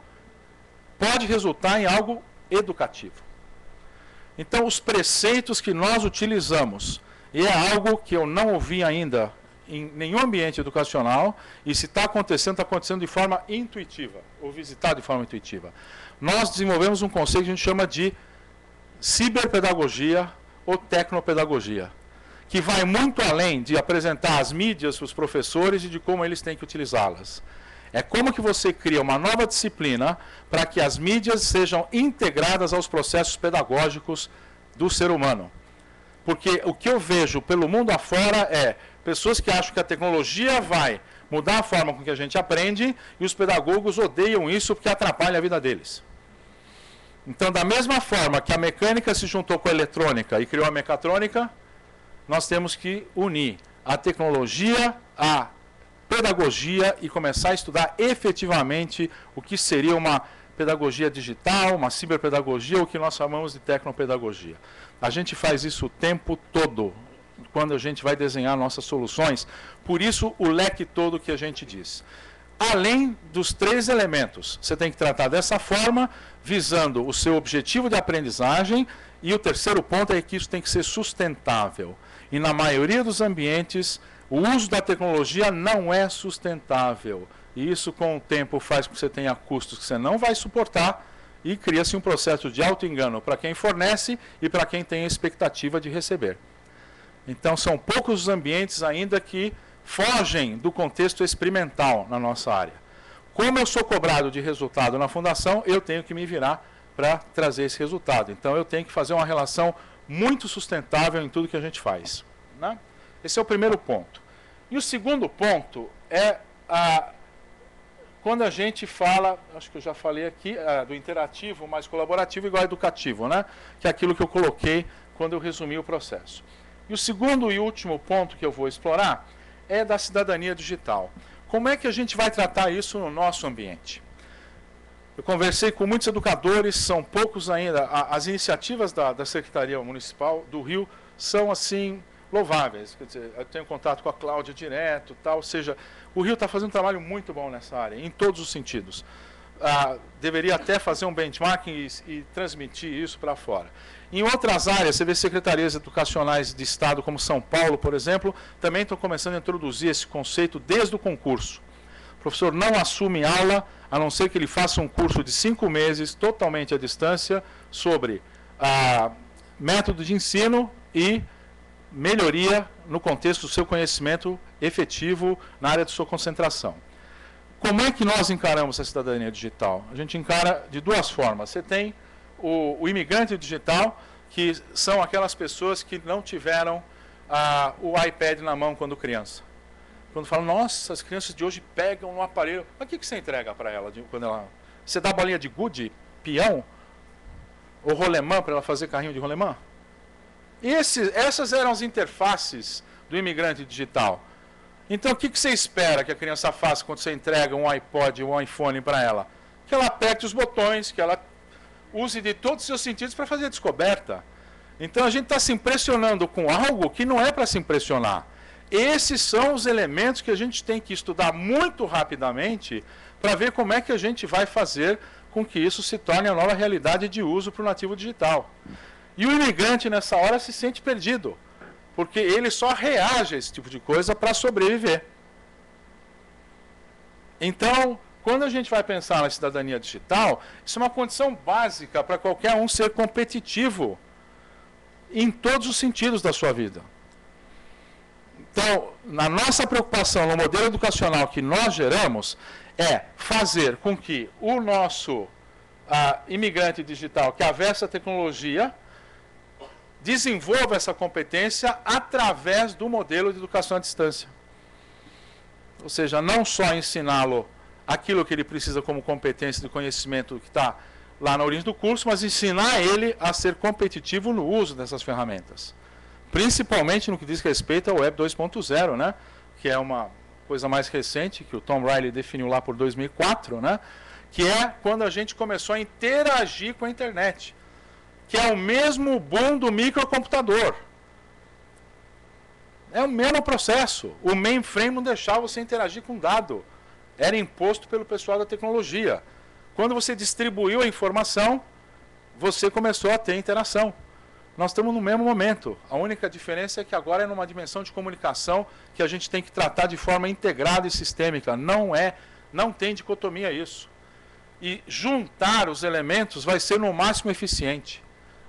pode resultar em algo educativo. Então, os preceitos que nós utilizamos, e é algo que eu não ouvi ainda em nenhum ambiente educacional, e se está acontecendo de forma intuitiva, ou visitado de forma intuitiva. Nós desenvolvemos um conceito que a gente chama de ciberpedagogia ou tecnopedagogia, que vai muito além de apresentar as mídias para os professores e de como eles têm que utilizá-las. É como que você cria uma nova disciplina para que as mídias sejam integradas aos processos pedagógicos do ser humano. Porque o que eu vejo pelo mundo afora é pessoas que acham que a tecnologia vai mudar a forma com que a gente aprende e os pedagogos odeiam isso porque atrapalha a vida deles. Então, da mesma forma que a mecânica se juntou com a eletrônica e criou a mecatrônica, nós temos que unir a tecnologia, a pedagogia e começar a estudar efetivamente o que seria uma pedagogia digital, uma ciberpedagogia, o que nós chamamos de tecnopedagogia. A gente faz isso o tempo todo, quando a gente vai desenhar nossas soluções, por isso o leque todo que a gente diz. Além dos 3 elementos, você tem que tratar dessa forma, visando o seu objetivo de aprendizagem, e o terceiro ponto é que isso tem que ser sustentável. E na maioria dos ambientes, o uso da tecnologia não é sustentável. E isso, com o tempo, faz com que você tenha custos que você não vai suportar e cria-se um processo de auto-engano para quem fornece e para quem tem a expectativa de receber. Então, são poucos os ambientes ainda que fogem do contexto experimental na nossa área. Como eu sou cobrado de resultado na fundação, eu tenho que me virar para trazer esse resultado. Então, eu tenho que fazer uma relação muito sustentável em tudo que a gente faz, né? Esse é o primeiro ponto. E o segundo ponto é quando a gente fala, acho que eu já falei aqui, do interativo mais colaborativo igual educativo, né? Que é aquilo que eu coloquei quando eu resumi o processo. E o segundo e último ponto que eu vou explorar é da cidadania digital. Como é que a gente vai tratar isso no nosso ambiente? Eu conversei com muitos educadores, são poucos ainda. As iniciativas da Secretaria Municipal do Rio são, assim, louváveis. Quer dizer, eu tenho contato com a Cláudia direto, tal, ou seja, o Rio está fazendo um trabalho muito bom nessa área, em todos os sentidos. Deveria até fazer um benchmarking e transmitir isso para fora. Em outras áreas, você vê secretarias educacionais de estado, como São Paulo, por exemplo, também estão começando a introduzir esse conceito desde o concurso. O professor não assume aula, a não ser que ele faça um curso de 5 meses, totalmente à distância, sobre método de ensino e melhoria no contexto do seu conhecimento efetivo na área de sua concentração. Como é que nós encaramos a cidadania digital? A gente encara de 2 formas. Você tem o imigrante digital, que são aquelas pessoas que não tiveram o iPad na mão quando criança. Quando falam, nossa, as crianças de hoje pegam no aparelho. Mas o que você entrega para ela, quando ela... Você dá bolinha de gude, peão, ou rolemã para ela fazer carrinho de rolemã? Essas eram as interfaces do imigrante digital. Então, o que você espera que a criança faça quando você entrega um iPod ou um iPhone para ela? Que ela aperte os botões, que ela use de todos os seus sentidos para fazer a descoberta. Então, a gente está se impressionando com algo que não é para se impressionar. Esses são os elementos que a gente tem que estudar muito rapidamente para ver como é que a gente vai fazer com que isso se torne a nova realidade de uso para o nativo digital. E o imigrante, nessa hora, se sente perdido, porque ele só reage a esse tipo de coisa para sobreviver. Então, quando a gente vai pensar na cidadania digital, isso é uma condição básica para qualquer um ser competitivo em todos os sentidos da sua vida. Então, na nossa preocupação no modelo educacional que nós geramos, é fazer com que o nosso imigrante digital, que avessa a tecnologia, desenvolva essa competência através do modelo de educação à distância. Ou seja, não só ensiná-lo aquilo que ele precisa como competência de conhecimento que está lá na origem do curso, mas ensinar ele a ser competitivo no uso dessas ferramentas. principalmente no que diz respeito ao Web 2.0, né? Que é uma coisa mais recente, que o Tom Riley definiu lá por 2004, né? Que é quando a gente começou a interagir com a internet, que é o mesmo boom do microcomputador. É o mesmo processo. O mainframe não deixava você interagir com dado. Era imposto pelo pessoal da tecnologia. Quando você distribuiu a informação, você começou a ter interação. Nós estamos no mesmo momento. A única diferença é que agora é numa dimensão de comunicação que a gente tem que tratar de forma integrada e sistêmica. Não tem dicotomia isso. E juntar os elementos vai ser no máximo eficiente.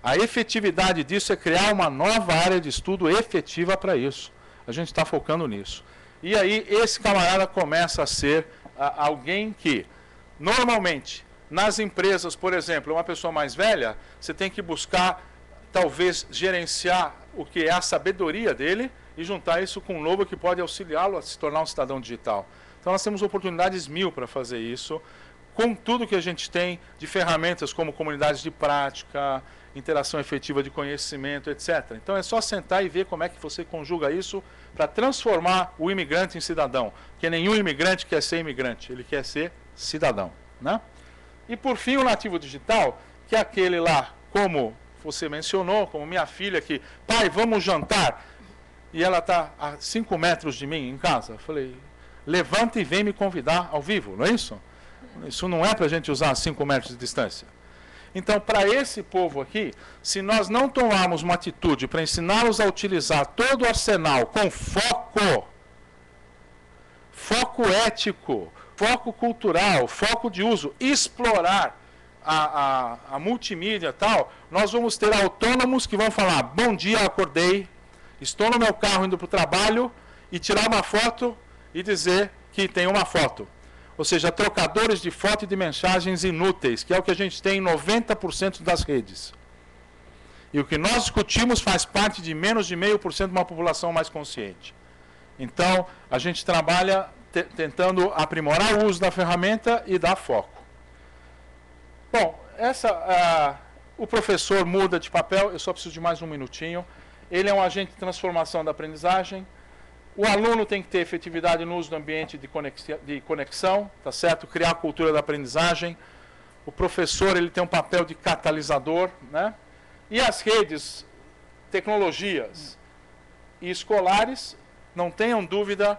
A efetividade disso é criar uma nova área de estudo efetiva para isso. A gente está focando nisso. E aí esse camarada começa a ser alguém que, normalmente, nas empresas, por exemplo, uma pessoa mais velha, você tem que buscar, talvez, gerenciar o que é a sabedoria dele e juntar isso com um novo que pode auxiliá-lo a se tornar um cidadão digital. Então nós temos oportunidades 1000 para fazer isso, com tudo que a gente tem de ferramentas como comunidades de prática, interação efetiva de conhecimento, etc. Então é só sentar e ver como é que você conjuga isso para transformar o imigrante em cidadão. Porque nenhum imigrante quer ser imigrante, ele quer ser cidadão, né? E por fim o nativo digital, que é aquele lá, como você mencionou, como minha filha que, pai, vamos jantar, e ela está a 5 metros de mim em casa. Eu falei, levanta e vem me convidar ao vivo, não é isso? Isso não é para a gente usar 5 metros de distância. Então, para esse povo aqui, se nós não tomarmos uma atitude para ensiná-los a utilizar todo o arsenal com foco ético, foco cultural, foco de uso, explorar a multimídia e tal, nós vamos ter autônomos que vão falar, bom dia, acordei, estou no meu carro indo para o trabalho, e tirar uma foto e dizer que tem uma foto. Ou seja, trocadores de foto e de mensagens inúteis, que é o que a gente tem em 90% das redes. E o que nós discutimos faz parte de menos de 0,5% de uma população mais consciente. Então, a gente trabalha tentando aprimorar o uso da ferramenta e dar foco. Bom, o professor muda de papel, eu só preciso de mais um minutinho. Ele é um agente de transformação da aprendizagem. O aluno tem que ter efetividade no uso do ambiente de conexão, tá certo? Criar a cultura da aprendizagem. O professor ele tem um papel de catalisador, né? E as redes, tecnologias e escolares, não tenham dúvida,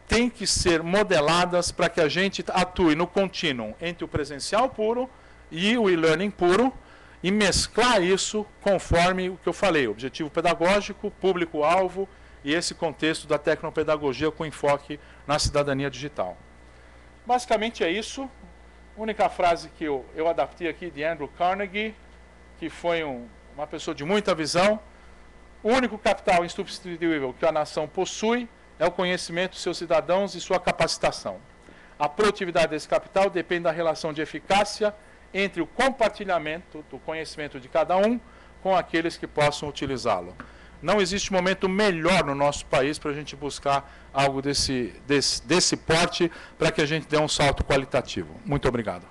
têm que ser modeladas para que a gente atue no contínuo entre o presencial puro e o e-learning puro e mesclar isso conforme o que eu falei, objetivo pedagógico, público-alvo, e esse contexto da tecnopedagogia com enfoque na cidadania digital. Basicamente é isso. A única frase que eu adaptei aqui de Andrew Carnegie, que foi uma pessoa de muita visão. O único capital insubstituível que a nação possui é o conhecimento dos seus cidadãos e sua capacitação. A produtividade desse capital depende da relação de eficácia entre o compartilhamento do conhecimento de cada um com aqueles que possam utilizá-lo. Não existe momento melhor no nosso país para a gente buscar algo desse porte para que a gente dê um salto qualitativo. Muito obrigado.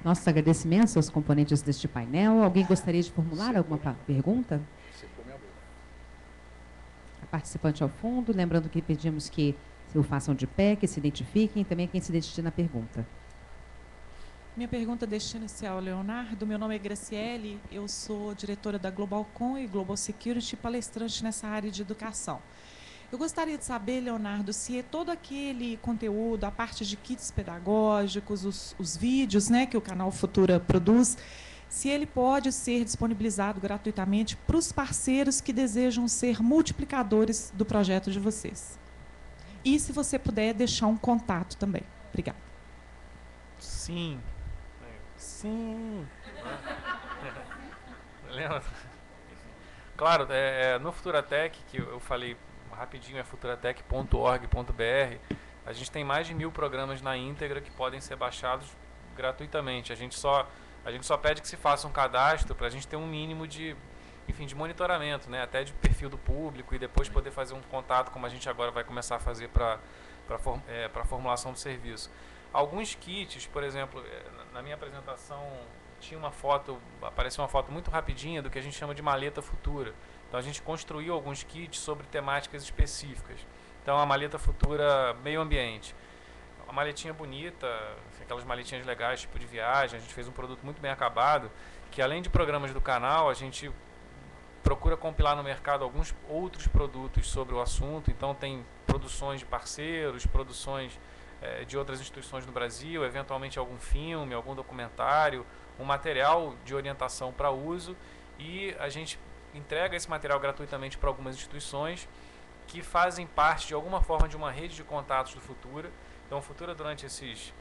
Nossos agradecimentos aos componentes deste painel. Alguém gostaria de formular alguma pergunta? A participante ao fundo, lembrando que pedimos que o façam de pé, que se identifiquem, e também quem se destina à pergunta. Minha pergunta destina-se ao Leonardo. Meu nome é Graciele, eu sou diretora da Globalcom e Global Security, palestrante nessa área de educação. Eu gostaria de saber, Leonardo, se todo aquele conteúdo, a parte de kits pedagógicos, os vídeos, né, que o canal Futura produz, se ele pode ser disponibilizado gratuitamente para os parceiros que desejam ser multiplicadores do projeto de vocês. E se você puder deixar um contato também. Obrigada. Sim. Sim. Lembra? Claro, no Futuratec, que eu falei rapidinho, é futuratec.org.br, a gente tem mais de 1000 programas na íntegra que podem ser baixados gratuitamente. A gente só pede que se faça um cadastro para a gente ter um mínimo de monitoramento, né? Até de perfil do público, e depois poder fazer um contato, como a gente agora vai começar a fazer para a formulação do serviço. Alguns kits, por exemplo, na minha apresentação tinha uma foto, apareceu uma foto muito rapidinha do que a gente chama de maleta futura. Então a gente construiu alguns kits sobre temáticas específicas. Então a maleta futura meio ambiente. Uma maletinha bonita, aquelas maletinhas legais, tipo de viagem. A gente fez um produto muito bem acabado, que além de programas do canal, a gente procura compilar no mercado alguns outros produtos sobre o assunto. Então tem produções de parceiros, produções de outras instituições no Brasil, eventualmente algum filme, algum documentário, um material de orientação para uso, e a gente entrega esse material gratuitamente para algumas instituições que fazem parte de alguma forma de uma rede de contatos do Futura. Então o Futura, durante esses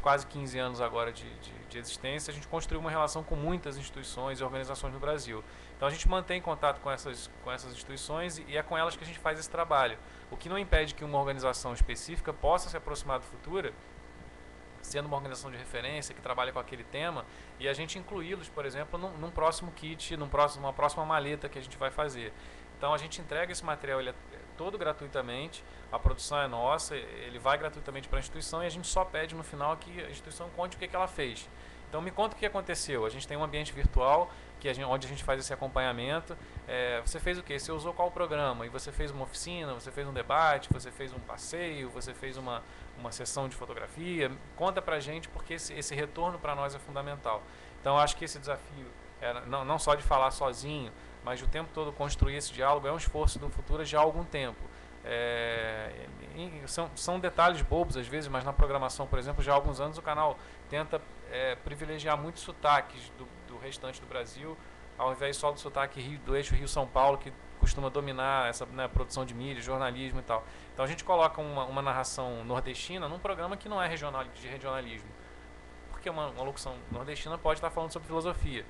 quase 15 anos agora de existência, a gente construiu uma relação com muitas instituições e organizações no Brasil. Então a gente mantém contato com essas instituições e é com elas que a gente faz esse trabalho. O que não impede que uma organização específica possa se aproximar do Futura, sendo uma organização de referência que trabalha com aquele tema, e a gente incluí-los, por exemplo, num próximo kit, numa próxima maleta que a gente vai fazer. Então a gente entrega esse material, ele é todo gratuitamente, a produção é nossa, ele vai gratuitamente para a instituição e a gente só pede no final que a instituição conte o que ela fez. Então me conta o que aconteceu. A gente tem um ambiente virtual onde a gente faz esse acompanhamento. Você fez o quê? Você usou qual programa? E você fez uma oficina, você fez um debate, você fez um passeio, você fez uma sessão de fotografia. Conta pra gente, porque esse retorno para nós é fundamental. Então acho que esse desafio, não só de falar sozinho, mas o tempo todo construir esse diálogo, é um esforço do Futura já há algum tempo. São detalhes bobos às vezes, mas na programação, por exemplo, já há alguns anos o canal tenta privilegiar muitos sotaques do restante do Brasil, ao invés só do sotaque do eixo Rio-São Paulo, que costuma dominar essa produção de mídia, jornalismo e tal. Então a gente coloca uma narração nordestina num programa que não é de regionalismo, porque uma locução nordestina pode estar falando sobre filosofia.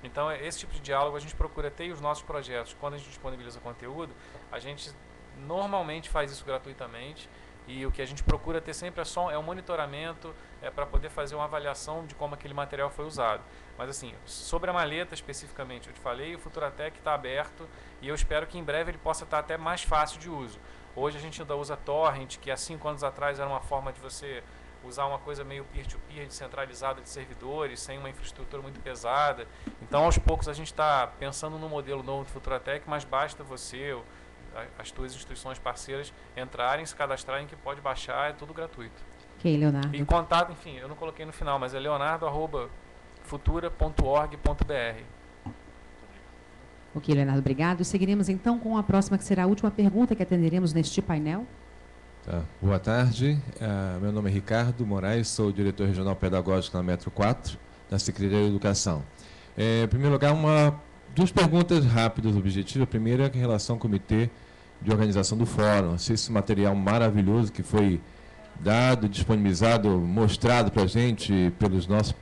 Então esse tipo de diálogo a gente procura ter, e os nossos projetos, quando a gente disponibiliza conteúdo, a gente normalmente faz isso gratuitamente, e o que a gente procura ter sempre é um monitoramento, para poder fazer uma avaliação de como aquele material foi usado. Mas assim, sobre a maleta especificamente, eu te falei, o Futuratec está aberto e eu espero que em breve ele possa estar até mais fácil de uso. Hoje a gente ainda usa Torrent, que há 5 anos atrás era uma forma de você usar uma coisa meio peer-to-peer, descentralizada de servidores, sem uma infraestrutura muito pesada. Então aos poucos a gente está pensando no modelo novo do Futuratec, mas basta você, as tuas instituições parceiras, entrarem, se cadastrarem, que pode baixar, é tudo gratuito. Ok, Leonardo. E contato, enfim, eu não coloquei no final, mas é leonardo@futura.org.br. Ok, Leonardo, obrigado. Seguiremos então com a próxima, que será a última pergunta que atenderemos neste painel. Tá. Boa tarde, meu nome é Ricardo Moraes, sou diretor regional pedagógico na Metro 4, da Secretaria de Educação. Em primeiro lugar, duas perguntas rápidas, objetivas. A primeira é em relação ao comitê de organização do fórum. Se esse material maravilhoso que foi dado, disponibilizado, mostrado para a gente pelos nossos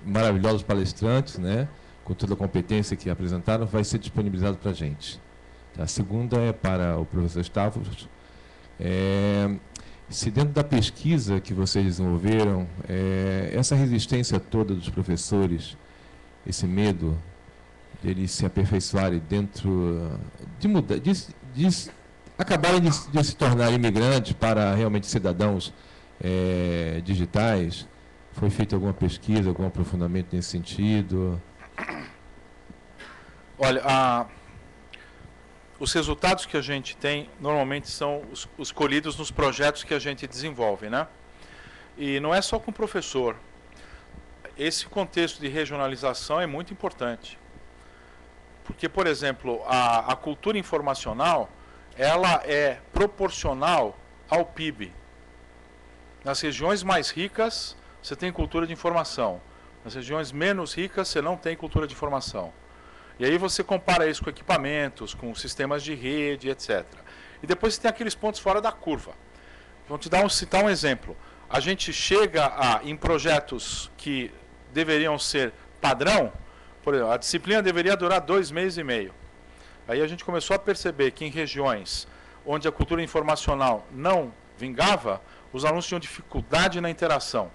maravilhosos palestrantes, né, com toda a competência que apresentaram, vai ser disponibilizado para a gente. A segunda é para o professor Stavros. Se dentro da pesquisa que vocês desenvolveram, essa resistência toda dos professores, esse medo deles se aperfeiçoarem dentro de acabarem de se tornar imigrantes para realmente cidadãos digitais, foi feita alguma pesquisa, algum aprofundamento nesse sentido? Olha, os resultados que a gente tem normalmente são os colhidos nos projetos que a gente desenvolve, né? E não é só com o professor. Esse contexto de regionalização é muito importante. Porque, por exemplo, a cultura informacional, ela é proporcional ao PIB. Nas regiões mais ricas, você tem cultura de informação. Nas regiões menos ricas, você não tem cultura de informação. E aí você compara isso com equipamentos, com sistemas de rede, etc. E depois você tem aqueles pontos fora da curva. Vou citar um exemplo. A gente chega em projetos que deveriam ser padrão. Por exemplo, a disciplina deveria durar 2 meses e meio. Aí a gente começou a perceber que em regiões onde a cultura informacional não vingava, os alunos tinham dificuldade na interação.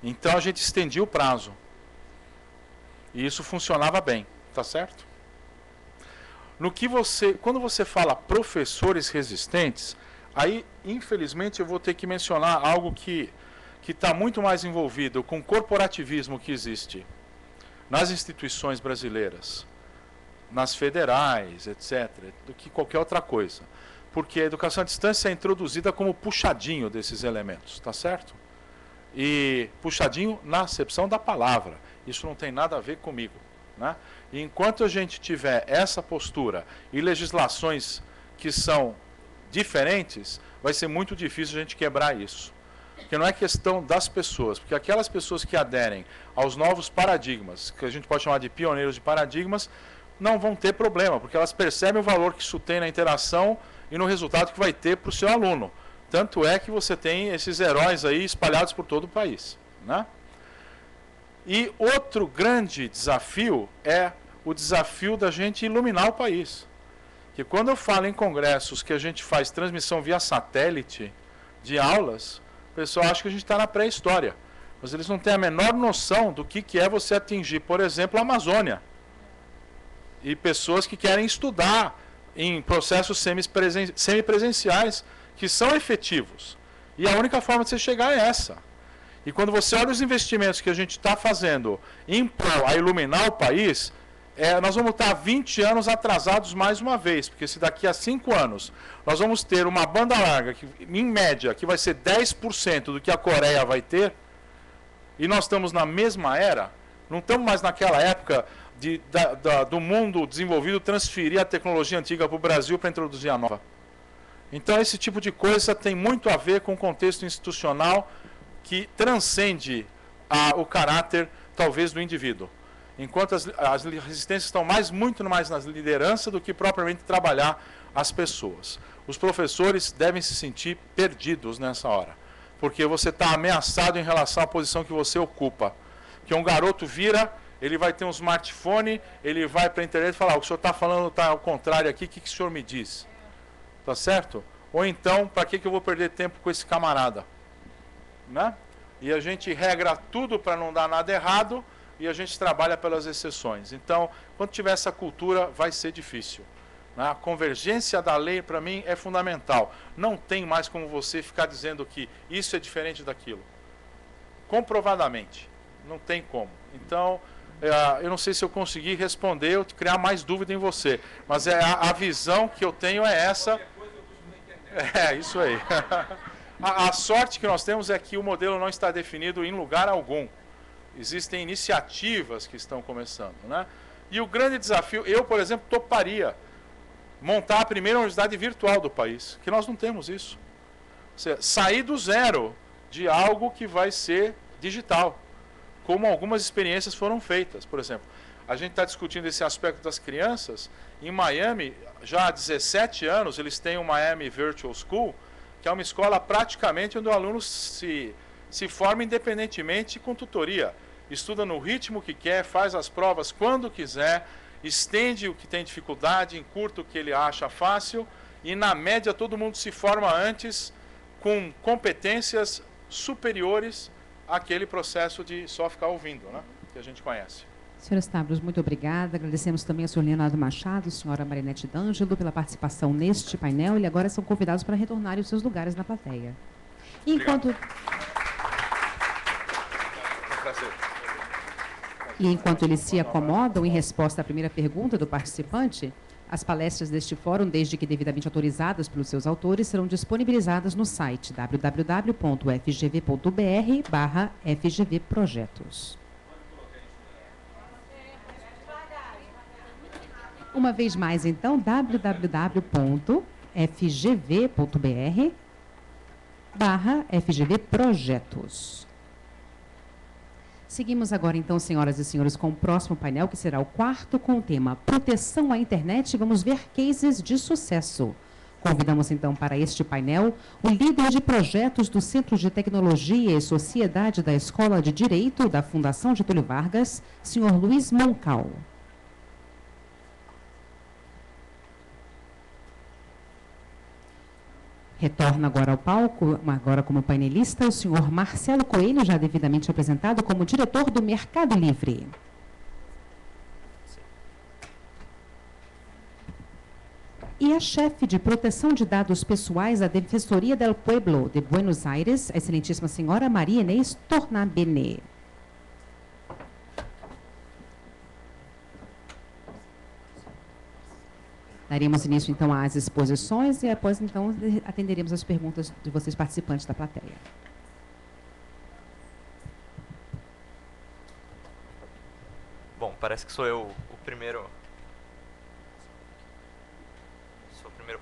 Então a gente estendia o prazo. E isso funcionava bem, tá certo? Quando você fala professores resistentes, aí infelizmente eu vou ter que mencionar algo que que está muito mais envolvido com o corporativismo que existe nas instituições brasileiras, nas federais, etc., do que qualquer outra coisa. Porque a educação à distância é introduzida como puxadinho desses elementos, tá certo? E puxadinho na acepção da palavra. Isso não tem nada a ver comigo, né? E enquanto a gente tiver essa postura e legislações que são diferentes, vai ser muito difícil a gente quebrar isso. Porque não é questão das pessoas, porque aquelas pessoas que aderem aos novos paradigmas, que a gente pode chamar de pioneiros de paradigmas, não vão ter problema, porque elas percebem o valor que isso tem na interação e no resultado que vai ter para o seu aluno. Tanto é que você tem esses heróis aí espalhados por todo o país, né? E outro grande desafio é o desafio da gente iluminar o país. Que quando eu falo em congressos que a gente faz transmissão via satélite de aulas, o pessoal acha que a gente está na pré-história. Mas eles não têm a menor noção do que é você atingir, por exemplo, a Amazônia. E pessoas que querem estudar em processos semipresenciais que são efetivos. E a única forma de você chegar é essa. E quando você olha os investimentos que a gente está fazendo em prol a iluminar o país, nós vamos estar 20 anos atrasados mais uma vez, porque se daqui a 5 anos nós vamos ter uma banda larga, que, em média, que vai ser 10% do que a Coreia vai ter, e nós estamos na mesma era, não estamos mais naquela época do mundo desenvolvido transferir a tecnologia antiga para o Brasil para introduzir a nova. Então esse tipo de coisa tem muito a ver com o contexto institucional que transcende o caráter, talvez, do indivíduo. Enquanto as resistências estão muito mais na liderança do que propriamente trabalhar as pessoas. Os professores devem se sentir perdidos nessa hora, porque você está ameaçado em relação à posição que você ocupa. Que um garoto vira, ele vai ter um smartphone, ele vai para a internet e fala: o que o senhor está falando está ao contrário aqui, o que o senhor me diz? Tá certo? Ou então, para que eu vou perder tempo com esse camarada? Né? E a gente regra tudo para não dar nada errado e a gente trabalha pelas exceções. Então, quando tiver essa cultura, vai ser difícil. Né? A convergência da lei, para mim, é fundamental. Não tem mais como você ficar dizendo que isso é diferente daquilo. Comprovadamente. Não tem como. Então, eu não sei se eu consegui responder ou criar mais dúvida em você, mas a visão que eu tenho é essa. É, isso aí. A sorte que nós temos é que o modelo não está definido em lugar algum. Existem iniciativas que estão começando, né? E o grande desafio, eu, por exemplo, toparia montar a primeira universidade virtual do país, que nós não temos isso. Ou seja, sair do zero de algo que vai ser digital, como algumas experiências foram feitas. Por exemplo, a gente está discutindo esse aspecto das crianças. Em Miami, já há 17 anos, eles têm o Miami Virtual School, que é uma escola praticamente onde o aluno se forma independentemente com tutoria. Estuda no ritmo que quer, faz as provas quando quiser, estende o que tem dificuldade, encurta o que ele acha fácil, e na média todo mundo se forma antes com competências superiores àquele processo de só ficar ouvindo, né, que a gente conhece. Senhora Stavros, muito obrigada. Agradecemos também ao senhor Leonardo Machado e a senhora Marinete D'Angelo pela participação neste painel. E agora são convidados para retornarem aos seus lugares na plateia. Enquanto eles se acomodam, em resposta à primeira pergunta do participante, as palestras deste fórum, desde que devidamente autorizadas pelos seus autores, serão disponibilizadas no site www.fgv.br/fgvprojetos. Uma vez mais, então, www.fgv.br/fgvprojetos. Seguimos agora, então, senhoras e senhores, com o próximo painel, que será o quarto, com o tema Proteção à Internet. Vamos ver cases de sucesso. Convidamos, então, para este painel o líder de projetos do Centro de Tecnologia e Sociedade da Escola de Direito da Fundação Getúlio Vargas, senhor Luiz Moncal. Retorna agora ao palco, agora como painelista, o senhor Marcelo Coelho, já devidamente apresentado como diretor do Mercado Livre. E e a chefe de proteção de dados pessoais da Defensoria del Pueblo de Buenos Aires, a excelentíssima senhora Maria Inês Tornabene. Daremos início, então, às exposições e, após, então, atenderemos as perguntas de vocês, participantes da plateia. Bom, parece que sou eu o primeiro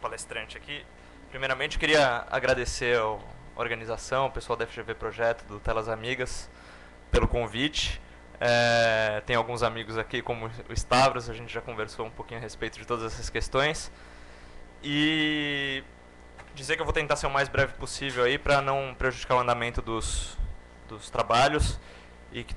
palestrante aqui. Primeiramente, eu queria agradecer a organização, o pessoal da FGV Projeto, do Telas Amigas, pelo convite. Tem alguns amigos aqui, como o Stavros, a gente já conversou um pouquinho a respeito de todas essas questões. E dizer que eu vou tentar ser o mais breve possível aí, para não prejudicar o andamento dos trabalhos, e que